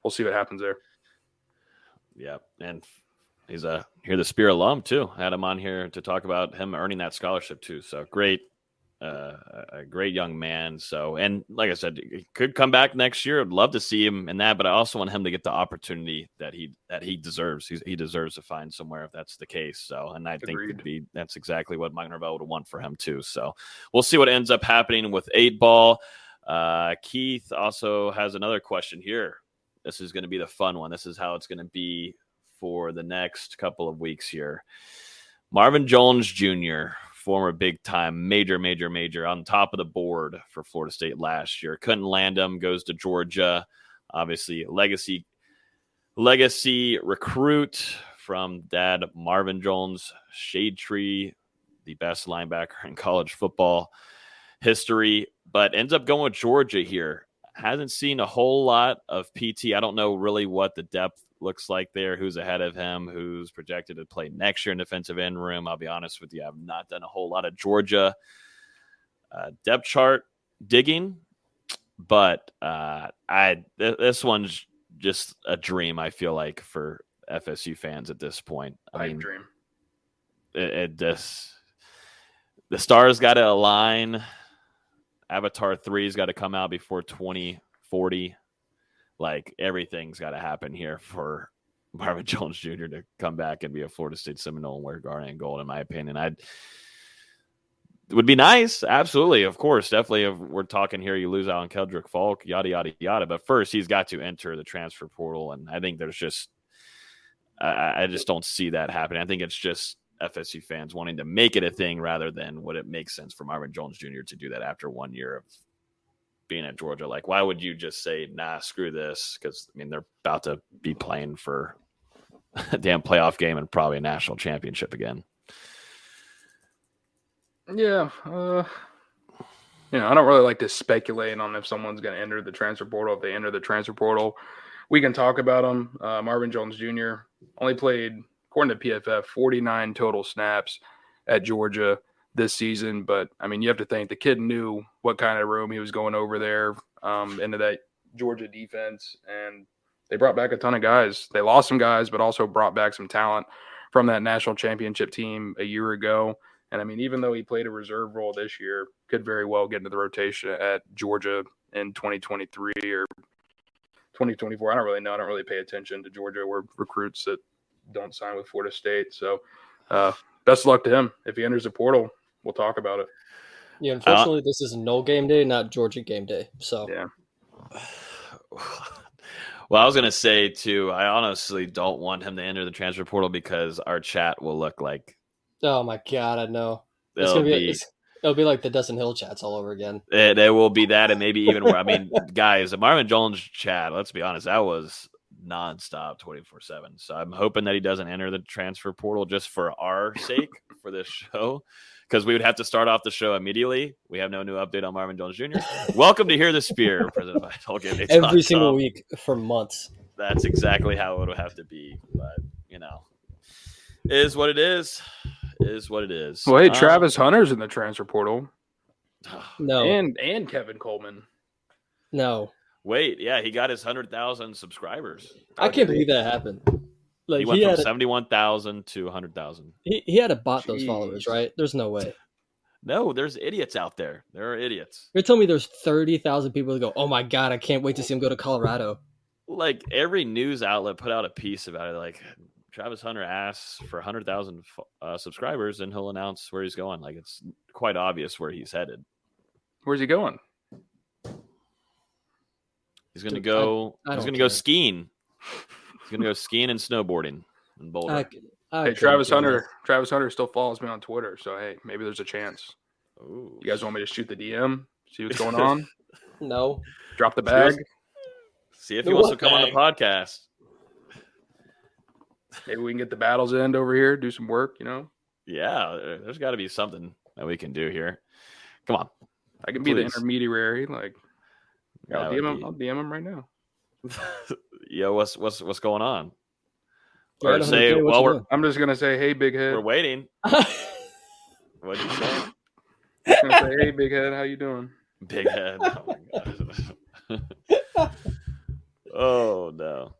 we'll see what happens there. Yeah, and he's a Hear the Spear alum, too. I had him on here to talk about him earning that scholarship, too. So great. A great young man. So, and like I said, he could come back next year. I'd love to see him in that, but I also want him to get the opportunity that he deserves. He deserves to find somewhere if that's the case. So, and I think that's exactly what Mike Norvell would want for him too. So we'll see what ends up happening with 8-ball. Keith also has another question here. This is going to be the fun one. This is how it's going to be for the next couple of weeks here. Marvin Jones Jr., former big-time, major on top of the board for Florida State last year. Couldn't land him, goes to Georgia. Obviously, legacy recruit from dad Marvin Jones, shade tree, the best linebacker in college football history, but ends up going with Georgia here. Hasn't seen a whole lot of PT. I don't know really what the depth looks like there, who's ahead of him, who's projected to play next year in defensive end room. I'll be honest with you, I've not done a whole lot of Georgia depth chart digging, but this one's just a dream, I feel like, for FSU fans at this point. I mean, dream. The stars got to align. Avatar 3's got to come out before 2040. Like, everything's got to happen here for Marvin Jones Jr. to come back and be a Florida State Seminole and wear garnet and gold, in my opinion. It would be nice. Absolutely. Of course. Definitely. If we're talking here, you lose out on Keldrick Falk, yada, yada, yada. But first, he's got to enter the transfer portal. And I think there's just – I just don't see that happening. I think it's just FSU fans wanting to make it a thing rather than would it make sense for Marvin Jones Jr. to do that after 1 year of being at Georgia. Like, why would you just say, nah, screw this? Because, I mean, they're about to be playing for a damn playoff game and probably a national championship again. Yeah. I don't really like to speculate on if someone's going to enter the transfer portal. If they enter the transfer portal, we can talk about them. Marvin Jones Jr. only played, according to PFF, 49 total snaps at Georgia this season. But, I mean, you have to think the kid knew what kind of room he was going over there into that Georgia defense. And they brought back a ton of guys. They lost some guys, but also brought back some talent from that national championship team a year ago. And, I mean, even though he played a reserve role this year, could very well get into the rotation at Georgia in 2023 or 2024. I don't really know. I don't really pay attention to Georgia. We're recruits that don't sign with Florida State. So best of luck to him. If he enters the portal, we'll talk about it. Yeah, unfortunately, this is no game day, not Georgia game day. So yeah. Well, I was going to say, too, I honestly don't want him to enter the transfer portal because our chat will look like – oh, my God, I know. It'll be like the Dustin Hill chats all over again. There will be that, and maybe even where – I mean, guys, the Marvin Jones chat, let's be honest, that was nonstop 24/7. So I'm hoping that he doesn't enter the transfer portal just for our sake for this show, because we would have to start off the show immediately. We have no new update on Marvin Jones Jr. Welcome to Hear the Spear, presented by every single week for months. That's exactly how it would have to be. But, is what it is. Is what it is. Well, hey, Travis Hunter's in the transfer portal. No. And Kevin Coleman. No. Wait, yeah, he got his 100,000 subscribers. I can't believe that happened. Like He went from 71,000 to 100,000. He had to bot those followers, right? There's no way. No, there's idiots out there. There are idiots. You're telling me there's 30,000 people that go, "Oh my god, I can't wait to see him go to Colorado." Like every news outlet put out a piece about it. Like Travis Hunter asks for 100,000 subscribers, and he'll announce where he's going. Like it's quite obvious where he's headed. Where's he going? He's going to go. He's going to go skiing. He's going to go skiing and snowboarding in Boulder. Hey, Travis Hunter. Travis Hunter still follows me on Twitter, so hey, maybe there's a chance. Ooh. You guys want me to shoot the DM? See what's going on? No. Drop the bag. See if he wants to come on the podcast. Maybe we can get the battles end over here, do some work, you know? Yeah, there's got to be something that we can do here. Come on. I can be the intermediary. Like, Yeah, I'll DM him right now. Yo, what's going on? Yeah, Or say, well, I'm just gonna say, hey, big head. we're waiting. What'd you say? I'm gonna say, hey, big head, how you doing? Big head. Oh my god. Oh no.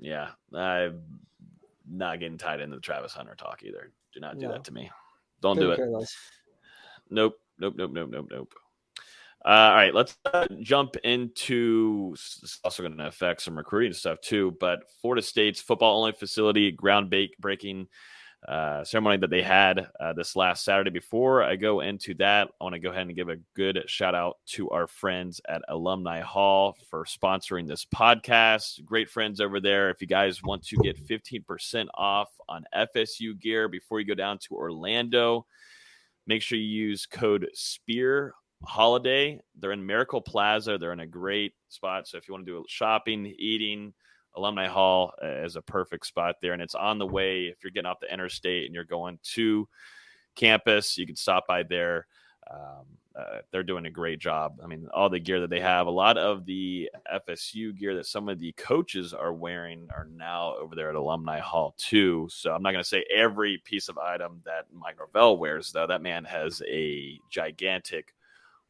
Yeah, I'm not getting tied into the Travis Hunter talk either. Do not do that to me. Don't do it. Nope. All right, let's jump into. It's also going to affect some recruiting stuff too. But Florida State's football-only facility groundbreaking ceremony that they had this last Saturday. Before I go into that, I want to go ahead and give a good shout out to our friends at Alumni Hall for sponsoring this podcast. Great friends over there. If you guys want to get 15% off on FSU gear before you go down to Orlando, make sure you use code SPEAR Holiday. They're in Miracle Plaza. They're in a great spot. So if you want to do shopping, eating, Alumni Hall is a perfect spot there. And it's on the way. If you're getting off the interstate and you're going to campus, you can stop by there. They're doing a great job. I mean, all the gear that they have, a lot of the FSU gear that some of the coaches are wearing are now over there at Alumni Hall too. So I'm not going to say every piece of item that Mike Norvell wears, though. That man has a gigantic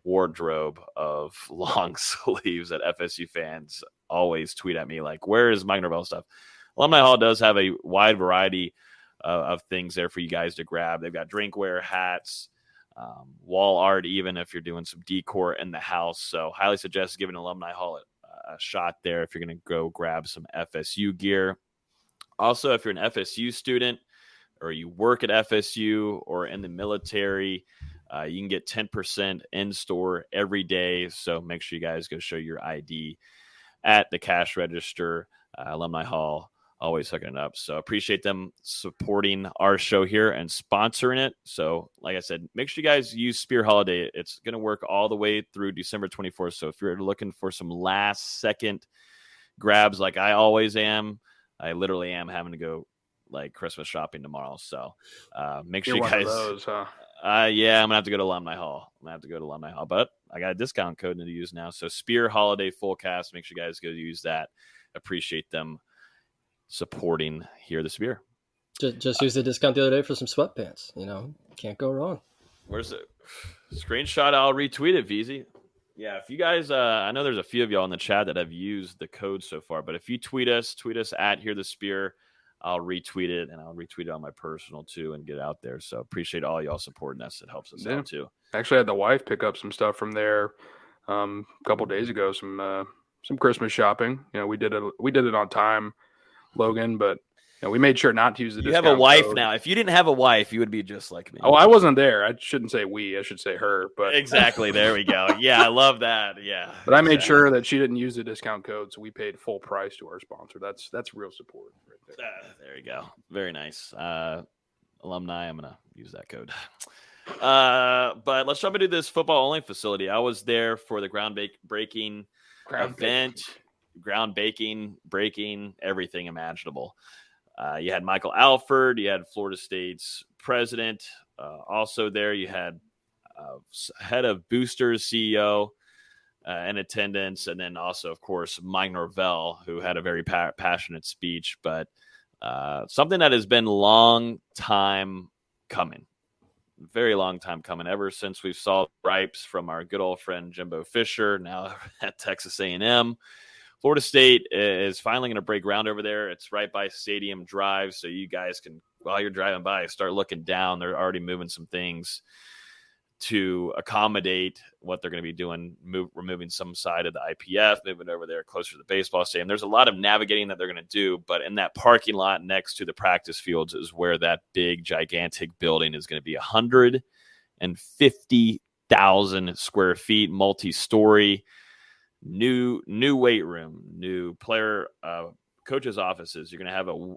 wardrobe of long sleeves that FSU fans always tweet at me like, where is Mike Norvell stuff? Alumni Hall does have a wide variety of things there for you guys to grab. They've got drinkware, hats, wall art, even if you're doing some decor in the house. So highly suggest giving Alumni Hall a shot there if you're going to go grab some FSU gear. Also, if you're an FSU student or you work at FSU or in the military, you can get 10% in store every day. So make sure you guys go show your ID at the cash register. Alumni Hall, always hooking it up. So appreciate them supporting our show here and sponsoring it. So like I said, make sure you guys use Spear Holiday. It's going to work all the way through December 24th. So if you're looking for some last second grabs like I always am, I literally am having to go like Christmas shopping tomorrow. So make sure you guys. One of those, huh? Yeah, I'm gonna have to go to Alumni Hall. But I got a discount code to use now. So Spear Holiday Fullcast. Make sure you guys go use that. Appreciate them supporting Here the Spear. Just use the discount the other day for some sweatpants. You know, can't go wrong. Where's it? Screenshot. I'll retweet it, VZ. Yeah, if you guys, I know there's a few of y'all in the chat that have used the code so far. But if you tweet us at Here the Spear. I'll retweet it, and I'll retweet it on my personal too and get it out there. So appreciate all y'all supporting us. It helps us out too. Actually, I had the wife pick up some stuff from there a couple days ago. Some Christmas shopping. You know, we did it on time, Logan, but you know, we made sure not to use the discount You have a wife code. now. If you didn't have a wife, you would be just like me. Oh, I wasn't there. I shouldn't say we. I should say her. But exactly. There we go. Yeah, I love that. Yeah. But I made sure that she didn't use the discount code, so we paid full price to our sponsor. That's real support right there. There you go. Very nice. Alumni, I'm gonna use that code. But let's jump into this football-only facility. I was there for the groundbreaking event, breaking everything imaginable. You had Michael Alford, you had Florida State's president. Also there, you had head of Boosters CEO in attendance, and then also, of course, Mike Norvell, who had a very passionate speech, but something that has been long time coming. very long time coming, ever since we saw gripes from our good old friend Jimbo Fisher, now at Texas A&M. Florida State is finally going to break ground over there. It's right by Stadium Drive, so you guys can, while you're driving by, start looking down. They're already moving some things to accommodate what they're going to be doing, removing some side of the IPF, moving over there closer to the baseball stadium. There's a lot of navigating that they're going to do, but in that parking lot next to the practice fields is where that big, gigantic building is going to be. 150,000 square feet, multi-story, new weight room, new player coaches' offices. You're going to have a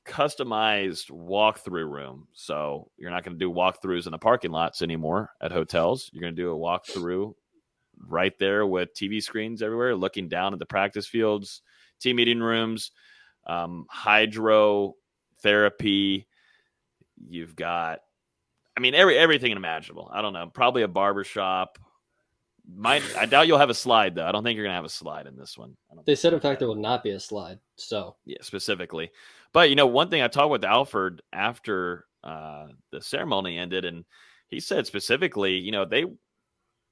customized walkthrough room. So you're not going to do walkthroughs in the parking lots anymore at hotels. You're going to do a walkthrough right there with TV screens everywhere, looking down at the practice fields, team meeting rooms, hydrotherapy. You've got, everything imaginable. I don't know, probably a barbershop. I doubt you'll have a slide, though. I don't think you're going to have a slide in this one. They said, in fact, there will not be a slide. So yeah, specifically. But, one thing I talked with Alfred after the ceremony ended, and he said specifically, they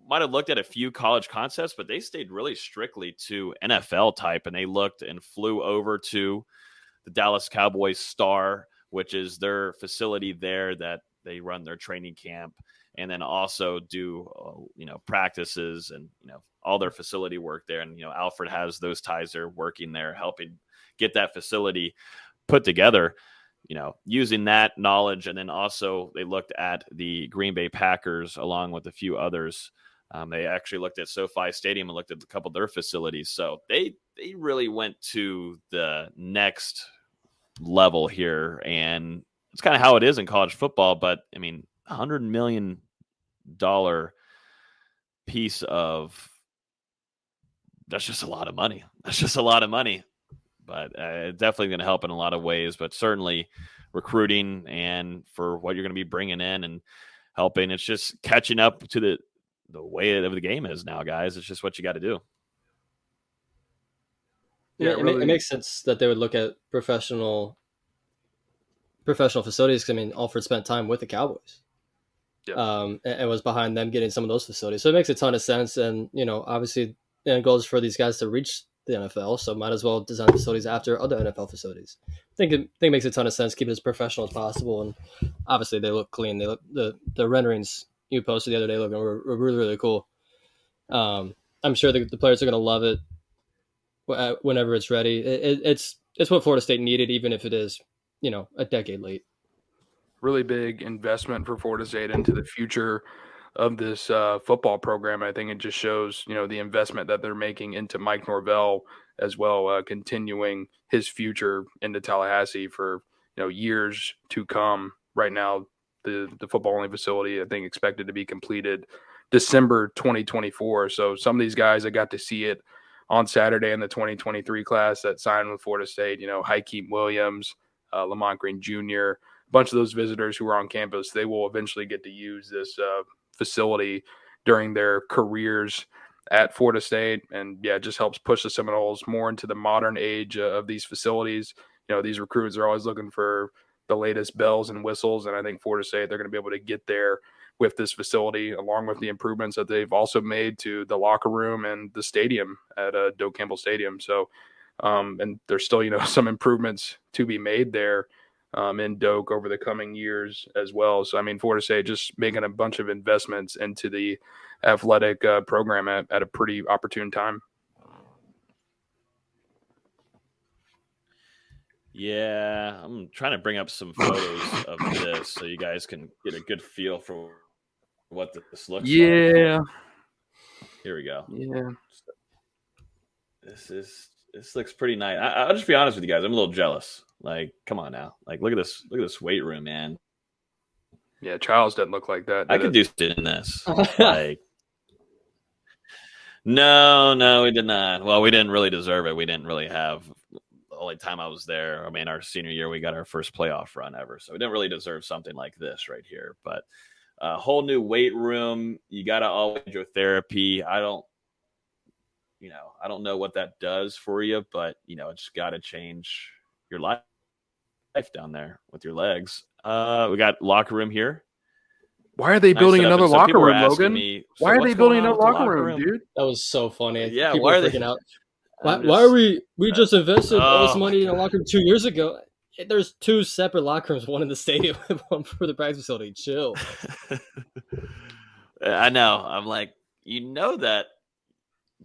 might have looked at a few college concepts, but they stayed really strictly to NFL type, and they looked and flew over to the Dallas Cowboys Star, which is their facility there that they run their training camp, and then also do, practices and, all their facility work there. And, Alfred has those ties there, working there, helping get that facility put together, using that knowledge. And then also they looked at the Green Bay Packers along with a few others. They actually looked at SoFi Stadium and looked at a couple of their facilities. So they really went to the next level here. And it's kind of how it is in college football. But, $100 million piece of, that's just a lot of money. But definitely going to help in a lot of ways, but certainly recruiting and for what you're going to be bringing in and helping. It's just catching up to the way of the game is now, guys. It's just what you got to do. Yeah, it makes sense that they would look at professional facilities. Because, Alfred spent time with the Cowboys. Yeah. And was behind them getting some of those facilities. So it makes a ton of sense. And, obviously the end goal is for these guys to reach the NFL. So might as well design facilities after other NFL facilities. I think it makes a ton of sense. Keep it as professional as possible. And obviously they look clean. They look, the renderings you posted the other day, Logan, were really, really cool. I'm sure the players are going to love it whenever it's ready. It's what Florida State needed, even if it is, a decade late. Really big investment for Florida State into the future of this football program. I think it just shows, the investment that they're making into Mike Norvell as well, continuing his future into Tallahassee for, years to come. Right now, the football only facility, I think, expected to be completed December 2024. So some of these guys, I got to see it on Saturday in the 2023 class that signed with Florida State, Hakeem Williams, Lamont Green Jr., bunch of those visitors who are on campus, they will eventually get to use this facility during their careers at Florida State. And yeah, it just helps push the Seminoles more into the modern age of these facilities. These recruits are always looking for the latest bells and whistles. And I think Florida State, they're going to be able to get there with this facility, along with the improvements that they've also made to the locker room and the stadium at Doak Campbell Stadium. So, and there's still, some improvements to be made there in Doak over the coming years as well. So, Florida State just making a bunch of investments into the athletic program at a pretty opportune time. Yeah, I'm trying to bring up some photos of this so you guys can get a good feel for what this looks like. Yeah. Here we go. Yeah. This looks pretty nice. I'll just be honest with you guys. I'm a little jealous. Like, come on now. Like, look at this weight room, man. Yeah, Childs doesn't look like that. I could do shit in this. Like, no, we did not. Well, we didn't really deserve it. We didn't really have the only time I was there. Our senior year, we got our first playoff run ever. So we didn't really deserve something like this right here. But a whole new weight room. You got to always do therapy. I don't know what that does for you, but it's got to change your life down there with your legs. We got locker room here. Why are they Nice building setup. another And so locker people were room, asking Logan? me, so Why are what's they going building on another with the locker room, dude? That was so funny. Yeah, People why were are they? freaking out. I'm Why are just- we just invested all this Oh, money in a my locker room 2 years ago? There's 2 separate locker rooms, one in the stadium and one for the practice facility. Chill. I know. I'm like, that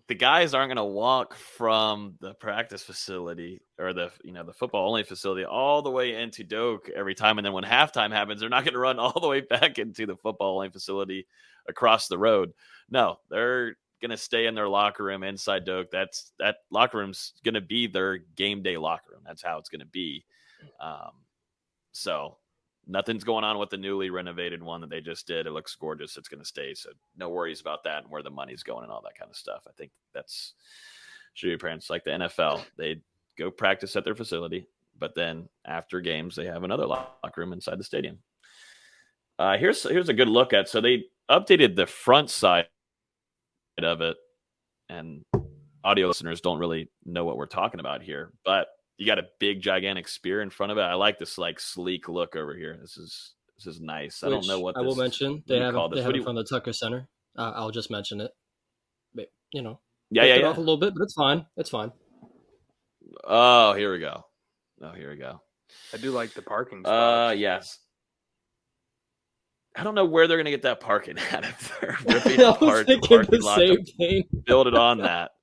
the guys aren't going to walk from the practice facility or the football only facility all the way into Doak every time, and then when halftime happens, they're not going to run all the way back into the football only facility across the road. No, they're going to stay in their locker room inside Doak. That locker room's going to be their game day locker room. That's how it's going to be. So nothing's going on with the newly renovated one that they just did. It looks gorgeous. It's going to stay. So no worries about that and where the money's going and all that kind of stuff. I think that's should be parents like the NFL. They go practice at their facility, but then after games, they have another locker room inside the stadium. Here's a good look at. So they updated the front side of it, and audio listeners don't really know what we're talking about here, but you got a big, gigantic spear in front of it. I like this like sleek look over here. This is nice. I don't know what I will mention. They have it from the Tucker Center. I'll just mention it. But, yeah. off a little bit, but it's fine. It's fine. Oh, here we go. I do like the parking spots. Yes. I don't know where they're going to get that parking at if they're ripping apart the parking lot to build it on that.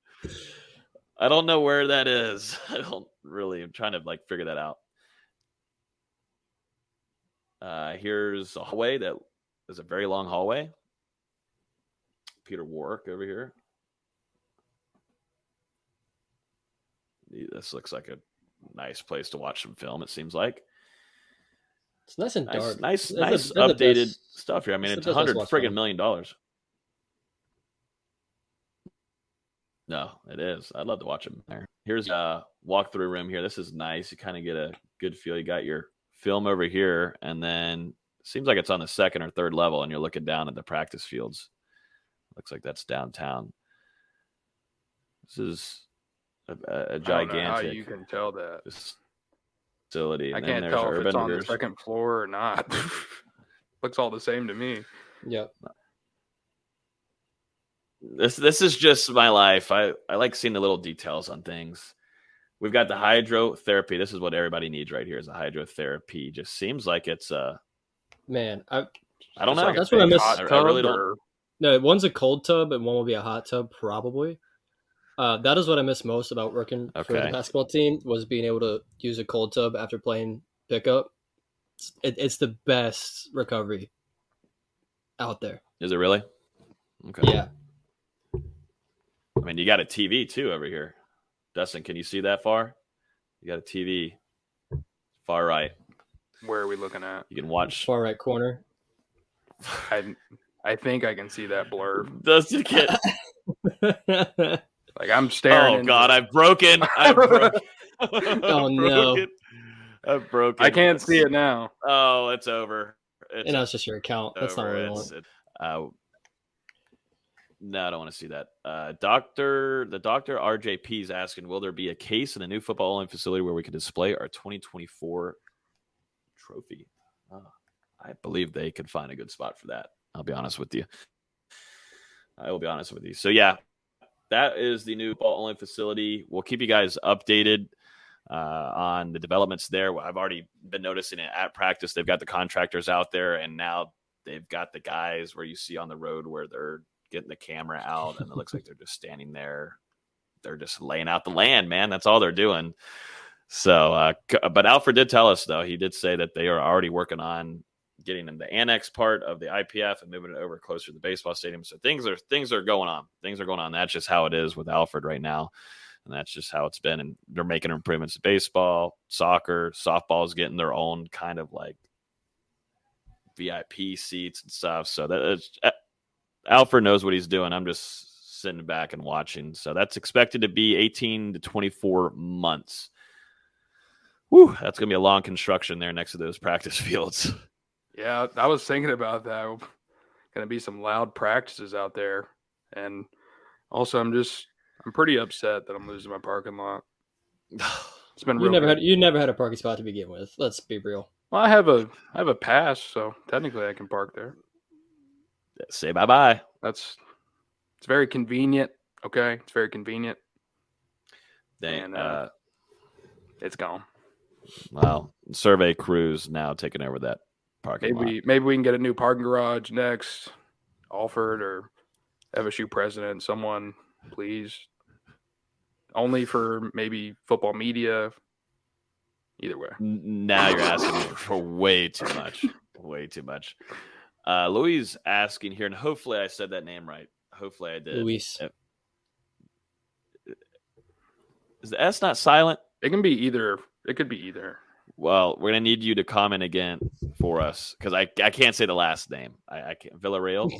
I don't know where that is. I'm trying to figure that out. Here's a hallway that is a very long hallway. Peter Warwick over here. This looks like a nice place to watch some film, it seems like. It's nice and dark. Nice updated stuff here. I mean, it's $100 million. No, it is. I'd love to watch them there. Here's a walkthrough room here. This is nice. You kind of get a good feel. You got your film over here, and then it seems like it's on the second or third level, and you're looking down at the practice fields. Looks like that's downtown. This is a gigantic. I don't know how you can tell that facility. I can't tell if it's on the second floor or not. Looks all the same to me. Yep. This is just my life. I like seeing the little details on things. We've got the hydrotherapy. This is what everybody needs right here is a hydrotherapy. Just seems like it's man. I don't know. That's what I miss. I really don't. No, one's a cold tub and one will be a hot tub probably. That is what I miss most about working for the basketball team was being able to use a cold tub after playing pickup. It's the best recovery out there. Is it really? Okay. Yeah. I mean, you got a TV too over here. Dustin, can you see that far? You got a TV far right. Where are we looking at? You can watch far right corner. I think I can see that blur. Dustin can't. Like I'm staring. Oh God, I've broken. Oh no. I've broken. I can't see it now. Oh, it's over. And that's just your account. That's not what I want. No, I don't want to see that. The doctor RJP is asking, will there be a case in the new football only facility where we can display our 2024 trophy? I believe they could find a good spot for that. I'll be honest with you. I will be honest with you. So yeah, that is the new football only facility. We'll keep you guys updated on the developments there. I've already been noticing it at practice. They've got the contractors out there, and now they've got the guys where you see on the road where they're getting the camera out, and it looks like they're just standing there. They're just laying out the land, man. That's all they're doing. So, but Alfred did tell us, though, he did say that they are already working on getting in the annex part of the IPF and moving it over closer to the baseball stadium. So things are going on. Things are going on. That's just how it is with Alfred right now. And that's just how it's been. And they're making improvements to baseball, soccer, softball is getting their own kind of like VIP seats and stuff. So Alfred knows what he's doing. I'm just sitting back and watching. So that's expected to be 18 to 24 months. Whew, that's going to be a long construction there next to those practice fields. Yeah, I was thinking about that. Going to be some loud practices out there. And also, I'm pretty upset that I'm losing my parking lot. It's been you never had a parking spot to begin with. Let's be real. Well, I have a pass, so technically I can park there. say bye-bye. It's very convenient. Okay, it's very convenient. And it's gone. Wow, survey crews now taking over that parking lot. Maybe we can get a new parking garage next. Alford or FSU president, someone, please. Only for maybe football media. Either way. Now you're asking for way too much. Way too much. Louis asking here, and hopefully I said that name right. Hopefully I did. Luis. Is the S not silent? It can be either. It could be either. Well, we're gonna need you to comment again for us because I can't say the last name. I can't. Villarreal.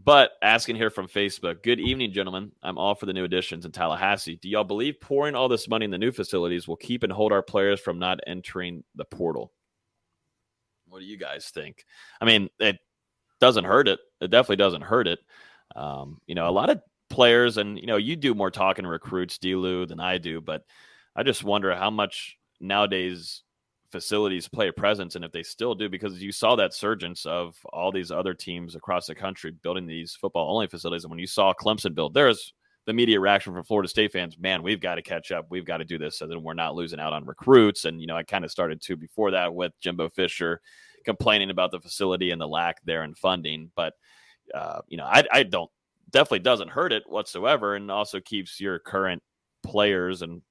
But asking here from Facebook, good evening, gentlemen. I'm all for the new additions in Tallahassee. Do y'all believe pouring all this money in the new facilities will keep and hold our players from not entering the portal? What do you guys think? I mean, it doesn't hurt it. It definitely doesn't hurt it. A lot of players, and, you do more talking to recruits, D-Lou, than I do, but I just wonder how much nowadays facilities play a presence, and if they still do, because you saw that surgence of all these other teams across the country building these football-only facilities, and when you saw Clemson build, there's the media reaction from Florida State fans, man, we've got to catch up. We've got to do this so that we're not losing out on recruits. And, I kind of started too before that with Jimbo Fisher complaining about the facility and the lack there in funding. But, I don't, definitely doesn't hurt it whatsoever, and also keeps your current players and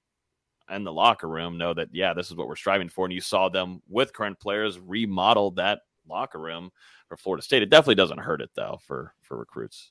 the locker room know that, yeah, this is what we're striving for. And you saw them with current players remodel that locker room for Florida State. It definitely doesn't hurt it, though, for recruits.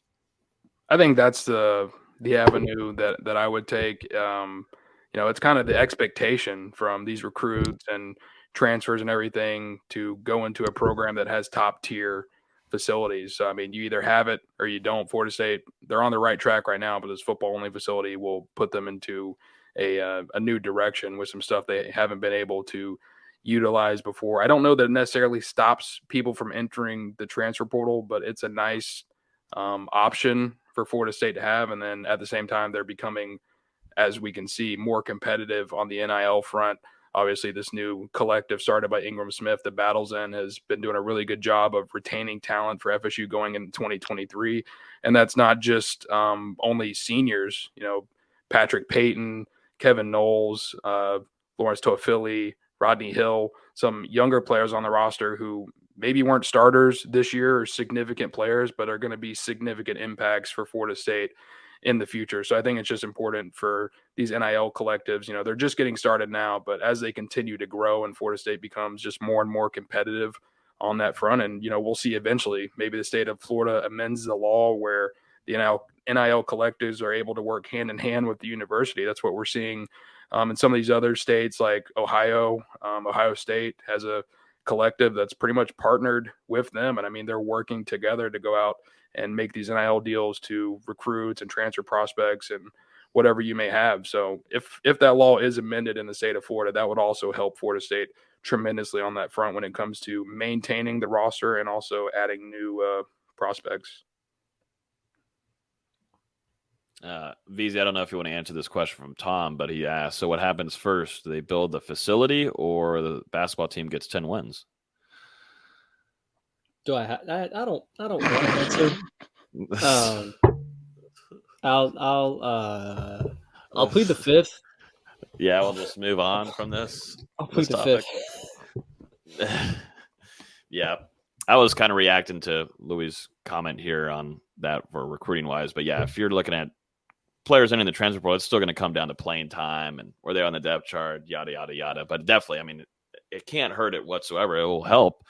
I think that's the avenue that I would take. It's kind of the expectation from these recruits and transfers and everything to go into a program that has top tier facilities. So, I mean, you either have it or you don't. Florida State, they're on the right track right now, but this football only facility will put them into a new direction with some stuff they haven't been able to utilize before. I don't know that it necessarily stops people from entering the transfer portal, but it's a nice option for Florida State to have. And then at the same time, they're becoming, as we can see, more competitive on the NIL front. Obviously, this new collective started by Ingram Smith, the Battles End, has been doing a really good job of retaining talent for FSU going into 2023. And that's not just only seniors, Patrick Payton, Kevin Knowles, Lawrence Toafili, Rodney Hill, some younger players on the roster who maybe weren't starters this year or significant players, but are going to be significant impacts for Florida State in the future. So I think it's just important for these NIL collectives. They're just getting started now, but as they continue to grow and Florida State becomes just more and more competitive on that front, and, we'll see eventually maybe the state of Florida amends the law where the NIL collectives are able to work hand in hand with the university. That's what we're seeing in some of these other states like Ohio. Ohio State has a collective that's pretty much partnered with them. And I mean, they're working together to go out and make these NIL deals to recruits and transfer prospects and whatever you may have. So if that law is amended in the state of Florida, that would also help Florida State tremendously on that front when it comes to maintaining the roster and also adding new prospects. VZ, I don't know if you want to answer this question from Tom, but he asked, so what happens first? Do they build the facility or the basketball team gets 10 wins? Do I don't want to answer. I'll plead the fifth. Yeah, we'll just move on from this. I'll plead the fifth. Yeah. I was kind of reacting to Louis' comment here on that for recruiting wise, but yeah, if you're looking at players in the transfer portal, it's still going to come down to playing time and where they're on the depth chart, yada, yada, yada. But definitely, I mean, it can't hurt it whatsoever. It will help.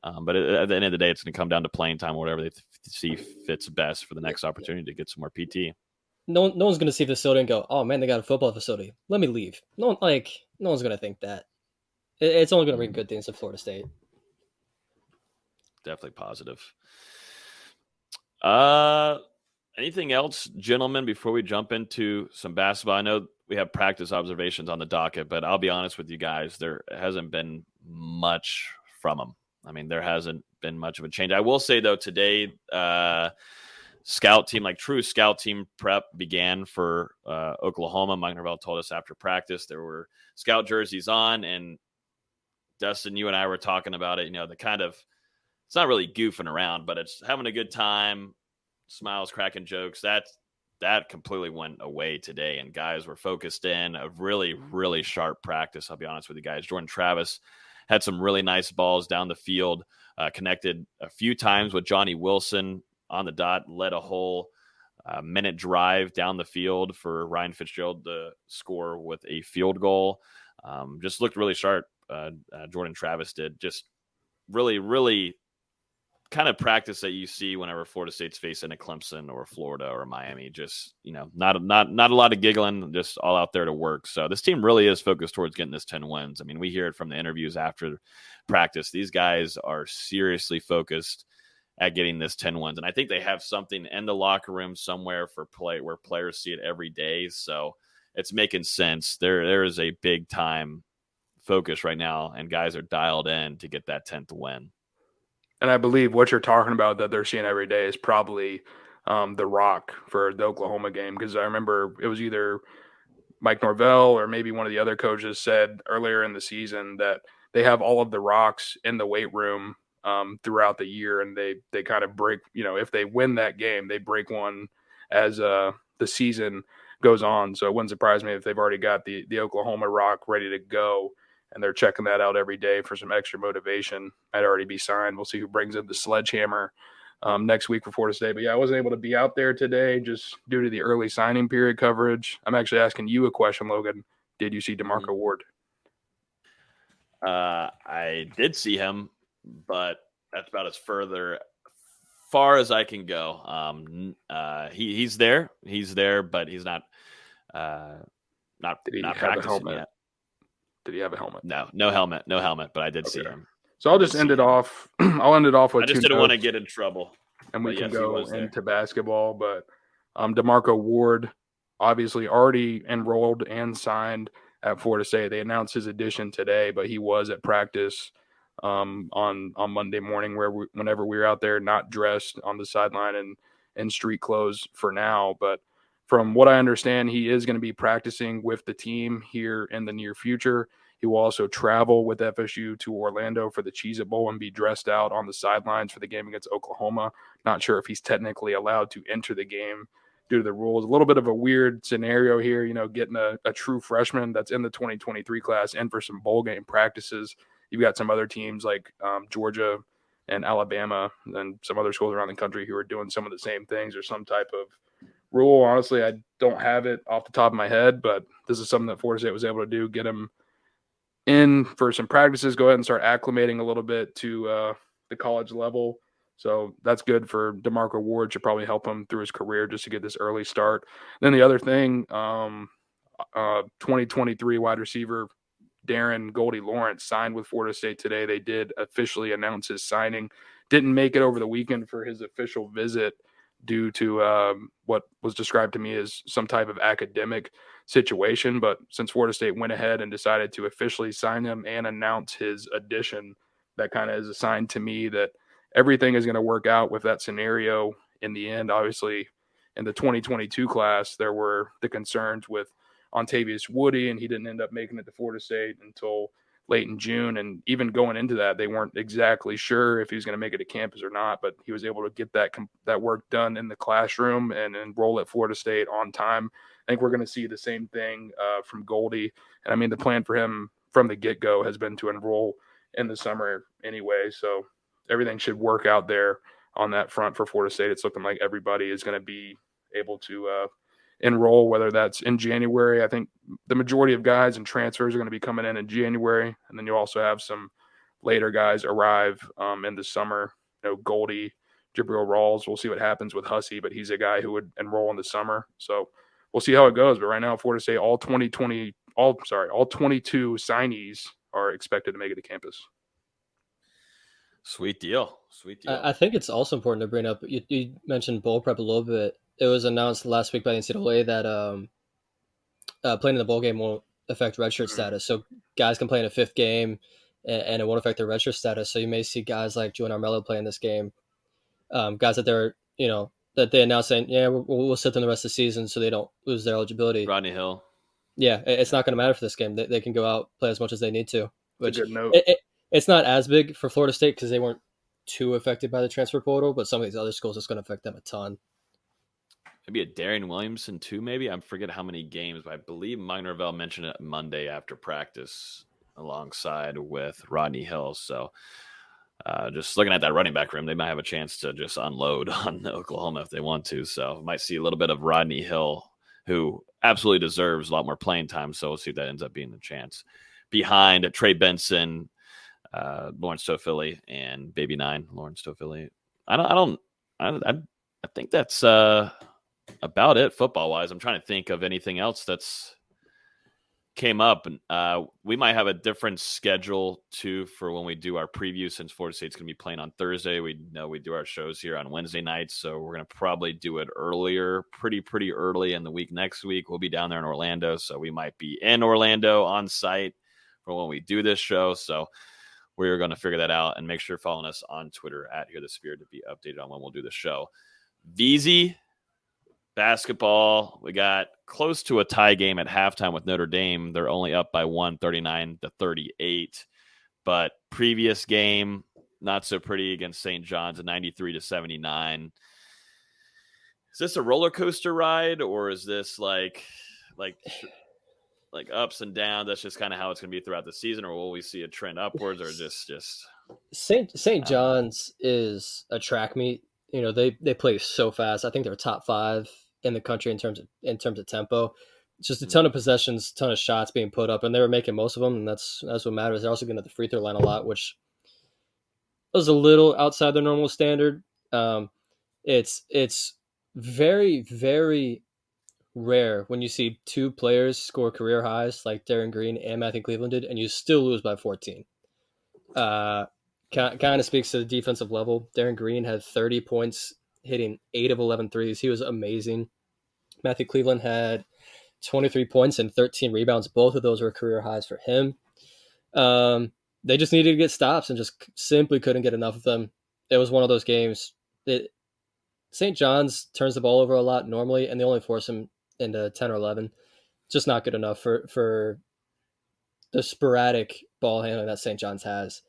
But at the end of the day, it's going to come down to playing time, whatever they see fits best for the next opportunity to get some more PT. No one's going to see the facility and go, oh man, they got a football facility. Let me leave. No one's going to think that. It's only going to bring good things to Florida State. Definitely positive. Anything else, gentlemen, before we jump into some basketball? I know we have practice observations on the docket, but I'll be honest with you guys, there hasn't been much from them. I mean, there hasn't been much of a change. I will say, though, today, scout team, like true scout team prep began for Oklahoma. Mike Norvell told us after practice there were scout jerseys on, and Dustin, you and I were talking about it, the kind of it's not really goofing around, but it's having a good time, smiles, cracking jokes. That completely went away today, and guys were focused in. A really, really sharp practice, I'll be honest with you guys. Jordan Travis had some really nice balls down the field, connected a few times with Johnny Wilson on the dot, led a whole minute drive down the field for Ryan Fitzgerald to score with a field goal. Just looked really sharp. Jordan Travis did. Just really, really kind of practice that you see whenever Florida State's facing a Clemson or Florida or Miami. Just, not a lot of giggling, just all out there to work. So this team really is focused towards getting this 10 wins. I mean, we hear it from the interviews after practice. These guys are seriously focused at getting this 10 wins. And I think they have something in the locker room somewhere for play where players see it every day. So it's making sense. There is a big time focus right now, and guys are dialed in to get that 10th win. And I believe what you're talking about that they're seeing every day is probably the rock for the Oklahoma game, because I remember it was either Mike Norvell or maybe one of the other coaches said earlier in the season that they have all of the rocks in the weight room throughout the year, and they kind of break, if they win that game, they break one as the season goes on. So it wouldn't surprise me if they've already got the Oklahoma rock ready to go, and they're checking that out every day for some extra motivation. Might already be signed. We'll see who brings in the sledgehammer next week for Florida State. But yeah, I wasn't able to be out there today just due to the early signing period coverage. I'm actually asking you a question, Logan. Did you see DeMarco Ward? I did see him, but that's about as far as I can go. He's there, but he's not practicing yet. Did he have a helmet? No helmet, but I did see him. So I'll just end it off. I'll end it off with I just didn't want to get in trouble. And we can go into basketball. But DeMarco Ward, obviously already enrolled and signed at Florida State. They announced his addition today, but he was at practice on Monday morning, whenever we were out there, not dressed on the sideline and in street clothes for now. But from what I understand, he is going to be practicing with the team here in the near future. He will also travel with FSU to Orlando for the Cheez-It Bowl and be dressed out on the sidelines for the game against Oklahoma. Not sure if he's technically allowed to enter the game due to the rules. A little bit of a weird scenario here, getting a true freshman that's in the 2023 class in for some bowl game practices. You've got some other teams like Georgia and Alabama and some other schools around the country who are doing some of the same things or some type of rule. Honestly, I don't have it off the top of my head, but this is something that Florida State was able to do, get him in for some practices, go ahead and start acclimating a little bit to the college level. So that's good for DeMarco Ward. Should probably help him through his career just to get this early start. Then the other thing, 2023 wide receiver Darren Goldie Lawrence signed with Florida State today. They did officially announce his signing. Didn't make it over the weekend for his official visit due to what was described to me as some type of academic situation. But since Florida State went ahead and decided to officially sign him and announce his addition, that kind of is a sign to me that everything is going to work out with that scenario in the end. Obviously, in the 2022 class, there were the concerns with Ontavious Woody, and he didn't end up making it to Florida State until late in June. And even going into that, they weren't exactly sure if he was going to make it to campus or not, but he was able to get that work done in the classroom and enroll at Florida State on time. I think we're going to see the same thing from Goldie. And I mean, the plan for him from the get-go has been to enroll in the summer anyway. So everything should work out there on that front for Florida State. It's looking like everybody is going to be able to enroll, whether that's in January. I think the majority of guys and transfers are going to be coming in January. And then you'll also have some later guys arrive in the summer. Goldie, Jabril Rawls. We'll see what happens with Hussey, but he's a guy who would enroll in the summer. So we'll see how it goes. But right now, Florida State, all 22 signees are expected to make it to campus. Sweet deal. I think it's also important to bring up, you mentioned bowl prep a little bit. It was announced last week by the NCAA that playing in the bowl game won't affect redshirt status. So guys can play in a fifth game, and it won't affect their redshirt status. So you may see guys like Julian Armello play in this game. Guys that they're, that they announced saying, yeah, we'll sit them the rest of the season so they don't lose their eligibility. Rodney Hill. Yeah, it's not going to matter for this game. They can go out, play as much as they need to. Which it's a good note. It's not as big for Florida State because they weren't too affected by the transfer portal, but some of these other schools, it's going to affect them a ton. Maybe a Darian Williamson too, maybe. I forget how many games, but I believe Mike Norvell mentioned it Monday after practice alongside with Rodney Hill. So just looking at that running back room, they might have a chance to just unload on Oklahoma if they want to. So might see a little bit of Rodney Hill, who absolutely deserves a lot more playing time. So we'll see if that ends up being the chance. Behind Trey Benson, Lawrence Toafili, and Baby 9, Lawrence Toafili. I think that's about it football wise. I'm trying to think of anything else that's came up. And we might have a different schedule too for when we do our preview, since Florida State's going to be playing on Thursday. We know we do our shows here on Wednesday nights, so we're going to probably do it earlier, pretty early in the week. Next week we'll be down there in Orlando, so we might be in Orlando on site for when we do this show. So we're going to figure that out, and make sure you're following us on Twitter at Hear the Spear to be updated on when we'll do the show. VZ basketball, we got close to a tie game at halftime with Notre Dame. They're only up by 1, 39-38. But previous game, not so pretty against St. John's, a 93-79. Is this a roller coaster ride, or is this like ups and downs? That's just kind of how it's going to be throughout the season, or will we see a trend upwards, or just St. John's is a track meet. You know, they play so fast. I think they're top 5 in the country in terms of tempo. It's just a ton of possessions, ton of shots being put up, and they were making most of them, and that's what matters. They're also getting to the free throw line a lot, which was a little outside the normal standard. It's very, very rare when you see 2 players score career highs like Darren Green and Matthew Cleveland did, and you still lose by 14. Kind of speaks to the defensive level. Darren Green had 30 points, hitting 8 of 11 threes. He was amazing. Matthew Cleveland had 23 points and 13 rebounds. Both of those were career highs for him. They just needed to get stops and just simply couldn't get enough of them. It was one of those games. St. John's turns the ball over a lot normally, and they only force him into 10 or 11. Just not good enough for the sporadic ball handling that St. John's has.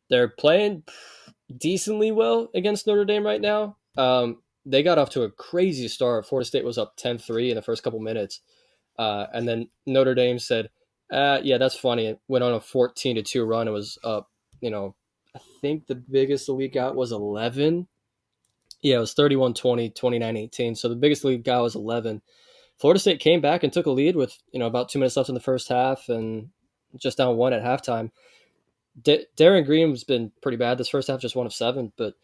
They're playing decently well against Notre Dame right now. They got off to a crazy start. Florida State was up 10-3 in the first couple minutes. And then Notre Dame said, yeah, that's funny. It went on a 14-2 run. It was up, I think the biggest the lead got was 11. Yeah, it was 31-20, 29-18. So the biggest lead got was 11. Florida State came back and took a lead with, about 2 minutes left in the first half and just down 1 at halftime. Darren Green has been pretty bad this first half, just 1 of 7, but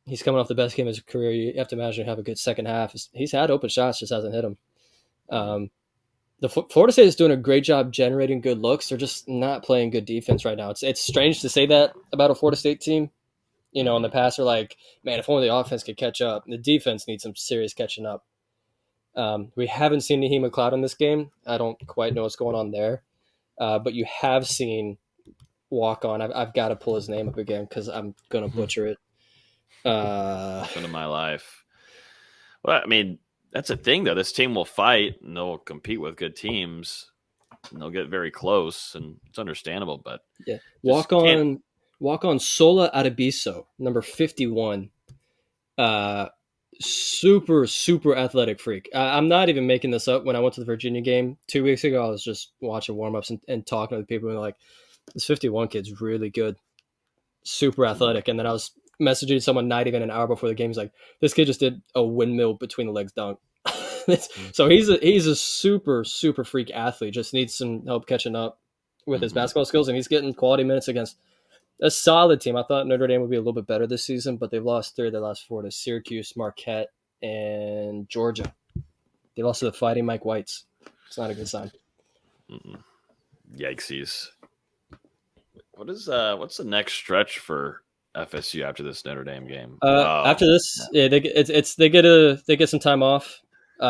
he's coming off the best game of his career. You have to imagine have a good second half. He's had open shots, just hasn't hit them. The Florida State is doing a great job generating good looks. They're just not playing good defense right now. It's strange to say that about a Florida State team. In the past, they're like, man, if only the offense could catch up. The defense needs some serious catching up. We haven't seen Naheem McLeod in this game. I don't quite know what's going on there. But you have seen walk on. I've got to pull his name up again because I'm going to butcher it. Of my life. Well, I mean, that's a thing, though. This team will fight, and they'll compete with good teams, and they'll get very close, and it's understandable. But yeah, walk on Sola Adebiso, number 51. Super athletic freak. I'm not even making this up. When I went to the Virginia game 2 weeks ago, I was just watching warm-ups and talking to the people, and like, this 51 kid's really good, super athletic. And then I was messaging someone not even an hour before the game. He's like, this kid just did a windmill between the legs dunk. So he's a super freak athlete. Just needs some help catching up with his basketball skills, and he's getting quality minutes against a solid team. I thought Notre Dame would be a little bit better this season, but they've lost 3 of their last 4 to Syracuse, Marquette, and Georgia. They lost to the Fighting Mike Whites. It's not a good sign. Yikesies. What's the next stretch for FSU after this Notre Dame game? After this, yeah, they get some time off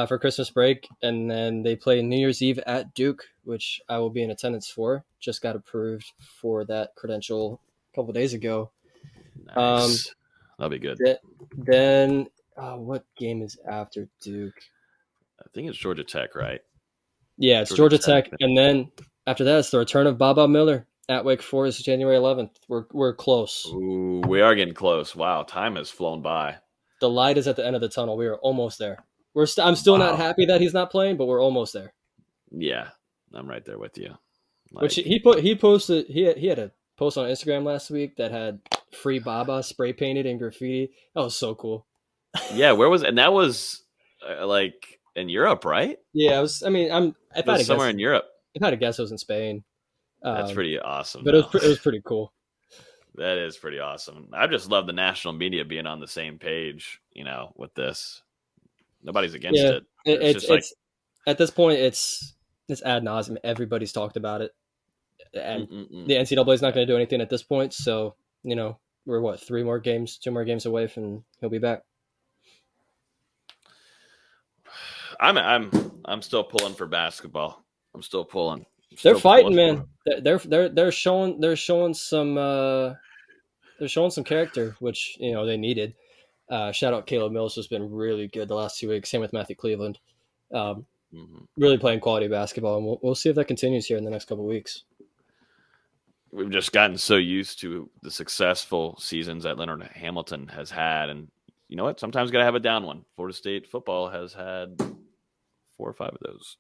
for Christmas break, and then they play New Year's Eve at Duke, which I will be in attendance for. Just got approved for that credential a couple of days ago. Nice. That'll be good. Then what game is after Duke? I think it's Georgia Tech, right? Yeah, it's Georgia Tech. And then after that, it's the return of Baba Miller at Wake Forest, January 11th. We're close. Ooh, we are getting close. Wow, time has flown by. The light is at the end of the tunnel. We are almost there. I'm still not happy that he's not playing, but we're almost there. Yeah, I'm right there with you. Which he posted. He had a post on Instagram last week that had "Free Baba" spray painted in graffiti. That was so cool. Yeah, where was and that was like in Europe, right? Yeah, it was. I mean, It was somewhere in Europe. If I had to guess, it was in Spain. That's pretty awesome. But it was pretty cool. That is pretty awesome. I just love the national media being on the same page, with this. Nobody's against it. It's at this point, it's ad nauseum. Everybody's talked about it. And the NCAA is not going to do anything at this point. So, we're 2 more games away from he'll be back. I'm still pulling for basketball. I'm still pulling. They're fighting, man. They're showing some character, which they needed. Shout out Caleb Mills, has been really good the last 2 weeks. Same with Matthew Cleveland. Really playing quality basketball, and we'll see if that continues here in the next couple of weeks. We've just gotten so used to the successful seasons that Leonard Hamilton has had, and you know what? Sometimes got to have a down one. Florida State football has had 4 or 5 of those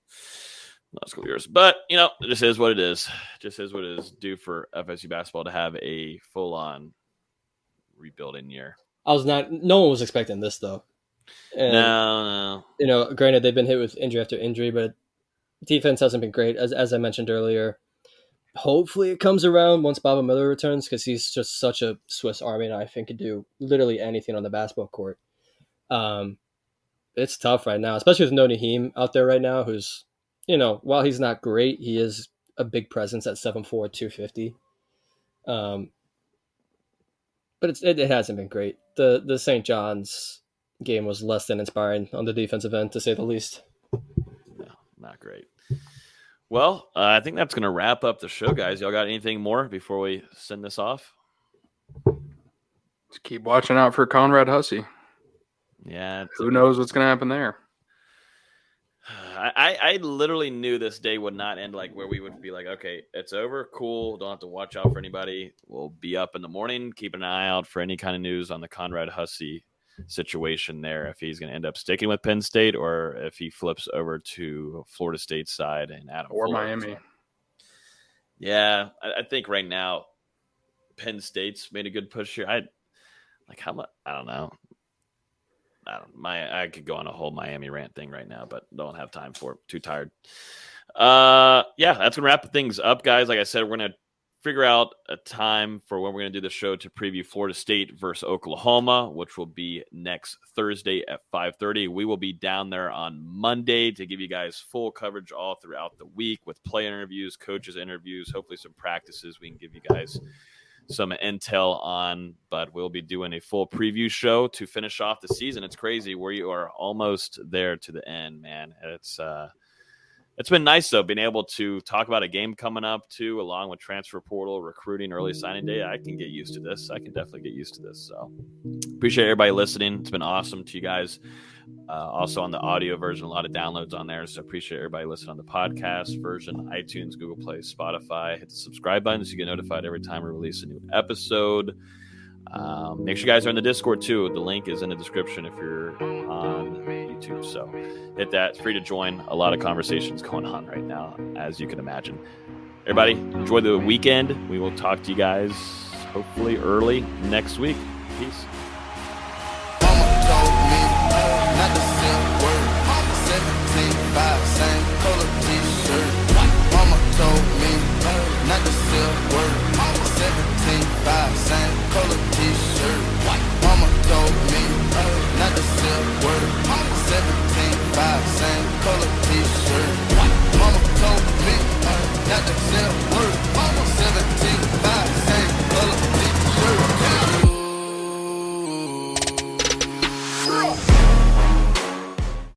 last couple years, but it just is what it is. Just is what it is. Due for FSU basketball to have a full-on rebuilding year. No one was expecting this though. And, no. Granted, they've been hit with injury after injury, but defense hasn't been great, as I mentioned earlier. Hopefully it comes around once Baba Miller returns, because he's just such a Swiss Army knife and can do literally anything on the basketball court. It's tough right now, especially with No Naheem out there right now, who's, while he's not great, he is a big presence at 7'4", 250. But it hasn't been great. The St. John's game was less than inspiring on the defensive end, to say the least. No, not great. Well, I think that's going to wrap up the show, guys. Y'all got anything more before we send this off? Just keep watching out for Conrad Hussey. Yeah. Who knows what's going to happen there? I literally knew this day would not end like where we would be like, okay, it's over. Cool. Don't have to watch out for anybody. We'll be up in the morning. Keep an eye out for any kind of news on the Conrad Hussey situation there, if he's going to end up sticking with Penn State or if he flips over to Florida State side and Adam or Fuller. Miami. Yeah, I think right now Penn State's made a good push here. How much? I don't know. I could go on a whole Miami rant thing right now, but don't have time for it. Too tired. Yeah, that's gonna wrap things up, guys. Like I said, we're gonna figure out a time for when we're going to do the show to preview Florida State versus Oklahoma, which will be next Thursday at 5:30. We will be down there on Monday to give you guys full coverage all throughout the week with player interviews, coaches interviews, hopefully some practices we can give you guys some intel on, but we'll be doing a full preview show to finish off the season. It's crazy. We are almost there to the end, man. It's been nice, though, being able to talk about a game coming up, too, along with transfer portal, recruiting, early signing day. I can get used to this. I can definitely get used to this. So appreciate everybody listening. It's been awesome to you guys. Also on the audio version, a lot of downloads on there. So appreciate everybody listening on the podcast version, iTunes, Google Play, Spotify. Hit the subscribe button so you get notified every time we release a new episode. Make sure you guys are in the Discord, too. The link is in the description if you're on YouTube. So hit that. It's free to join. A lot of conversations going on right now, as you can imagine. Everybody, enjoy the weekend. We will talk to you guys hopefully early next week. Peace.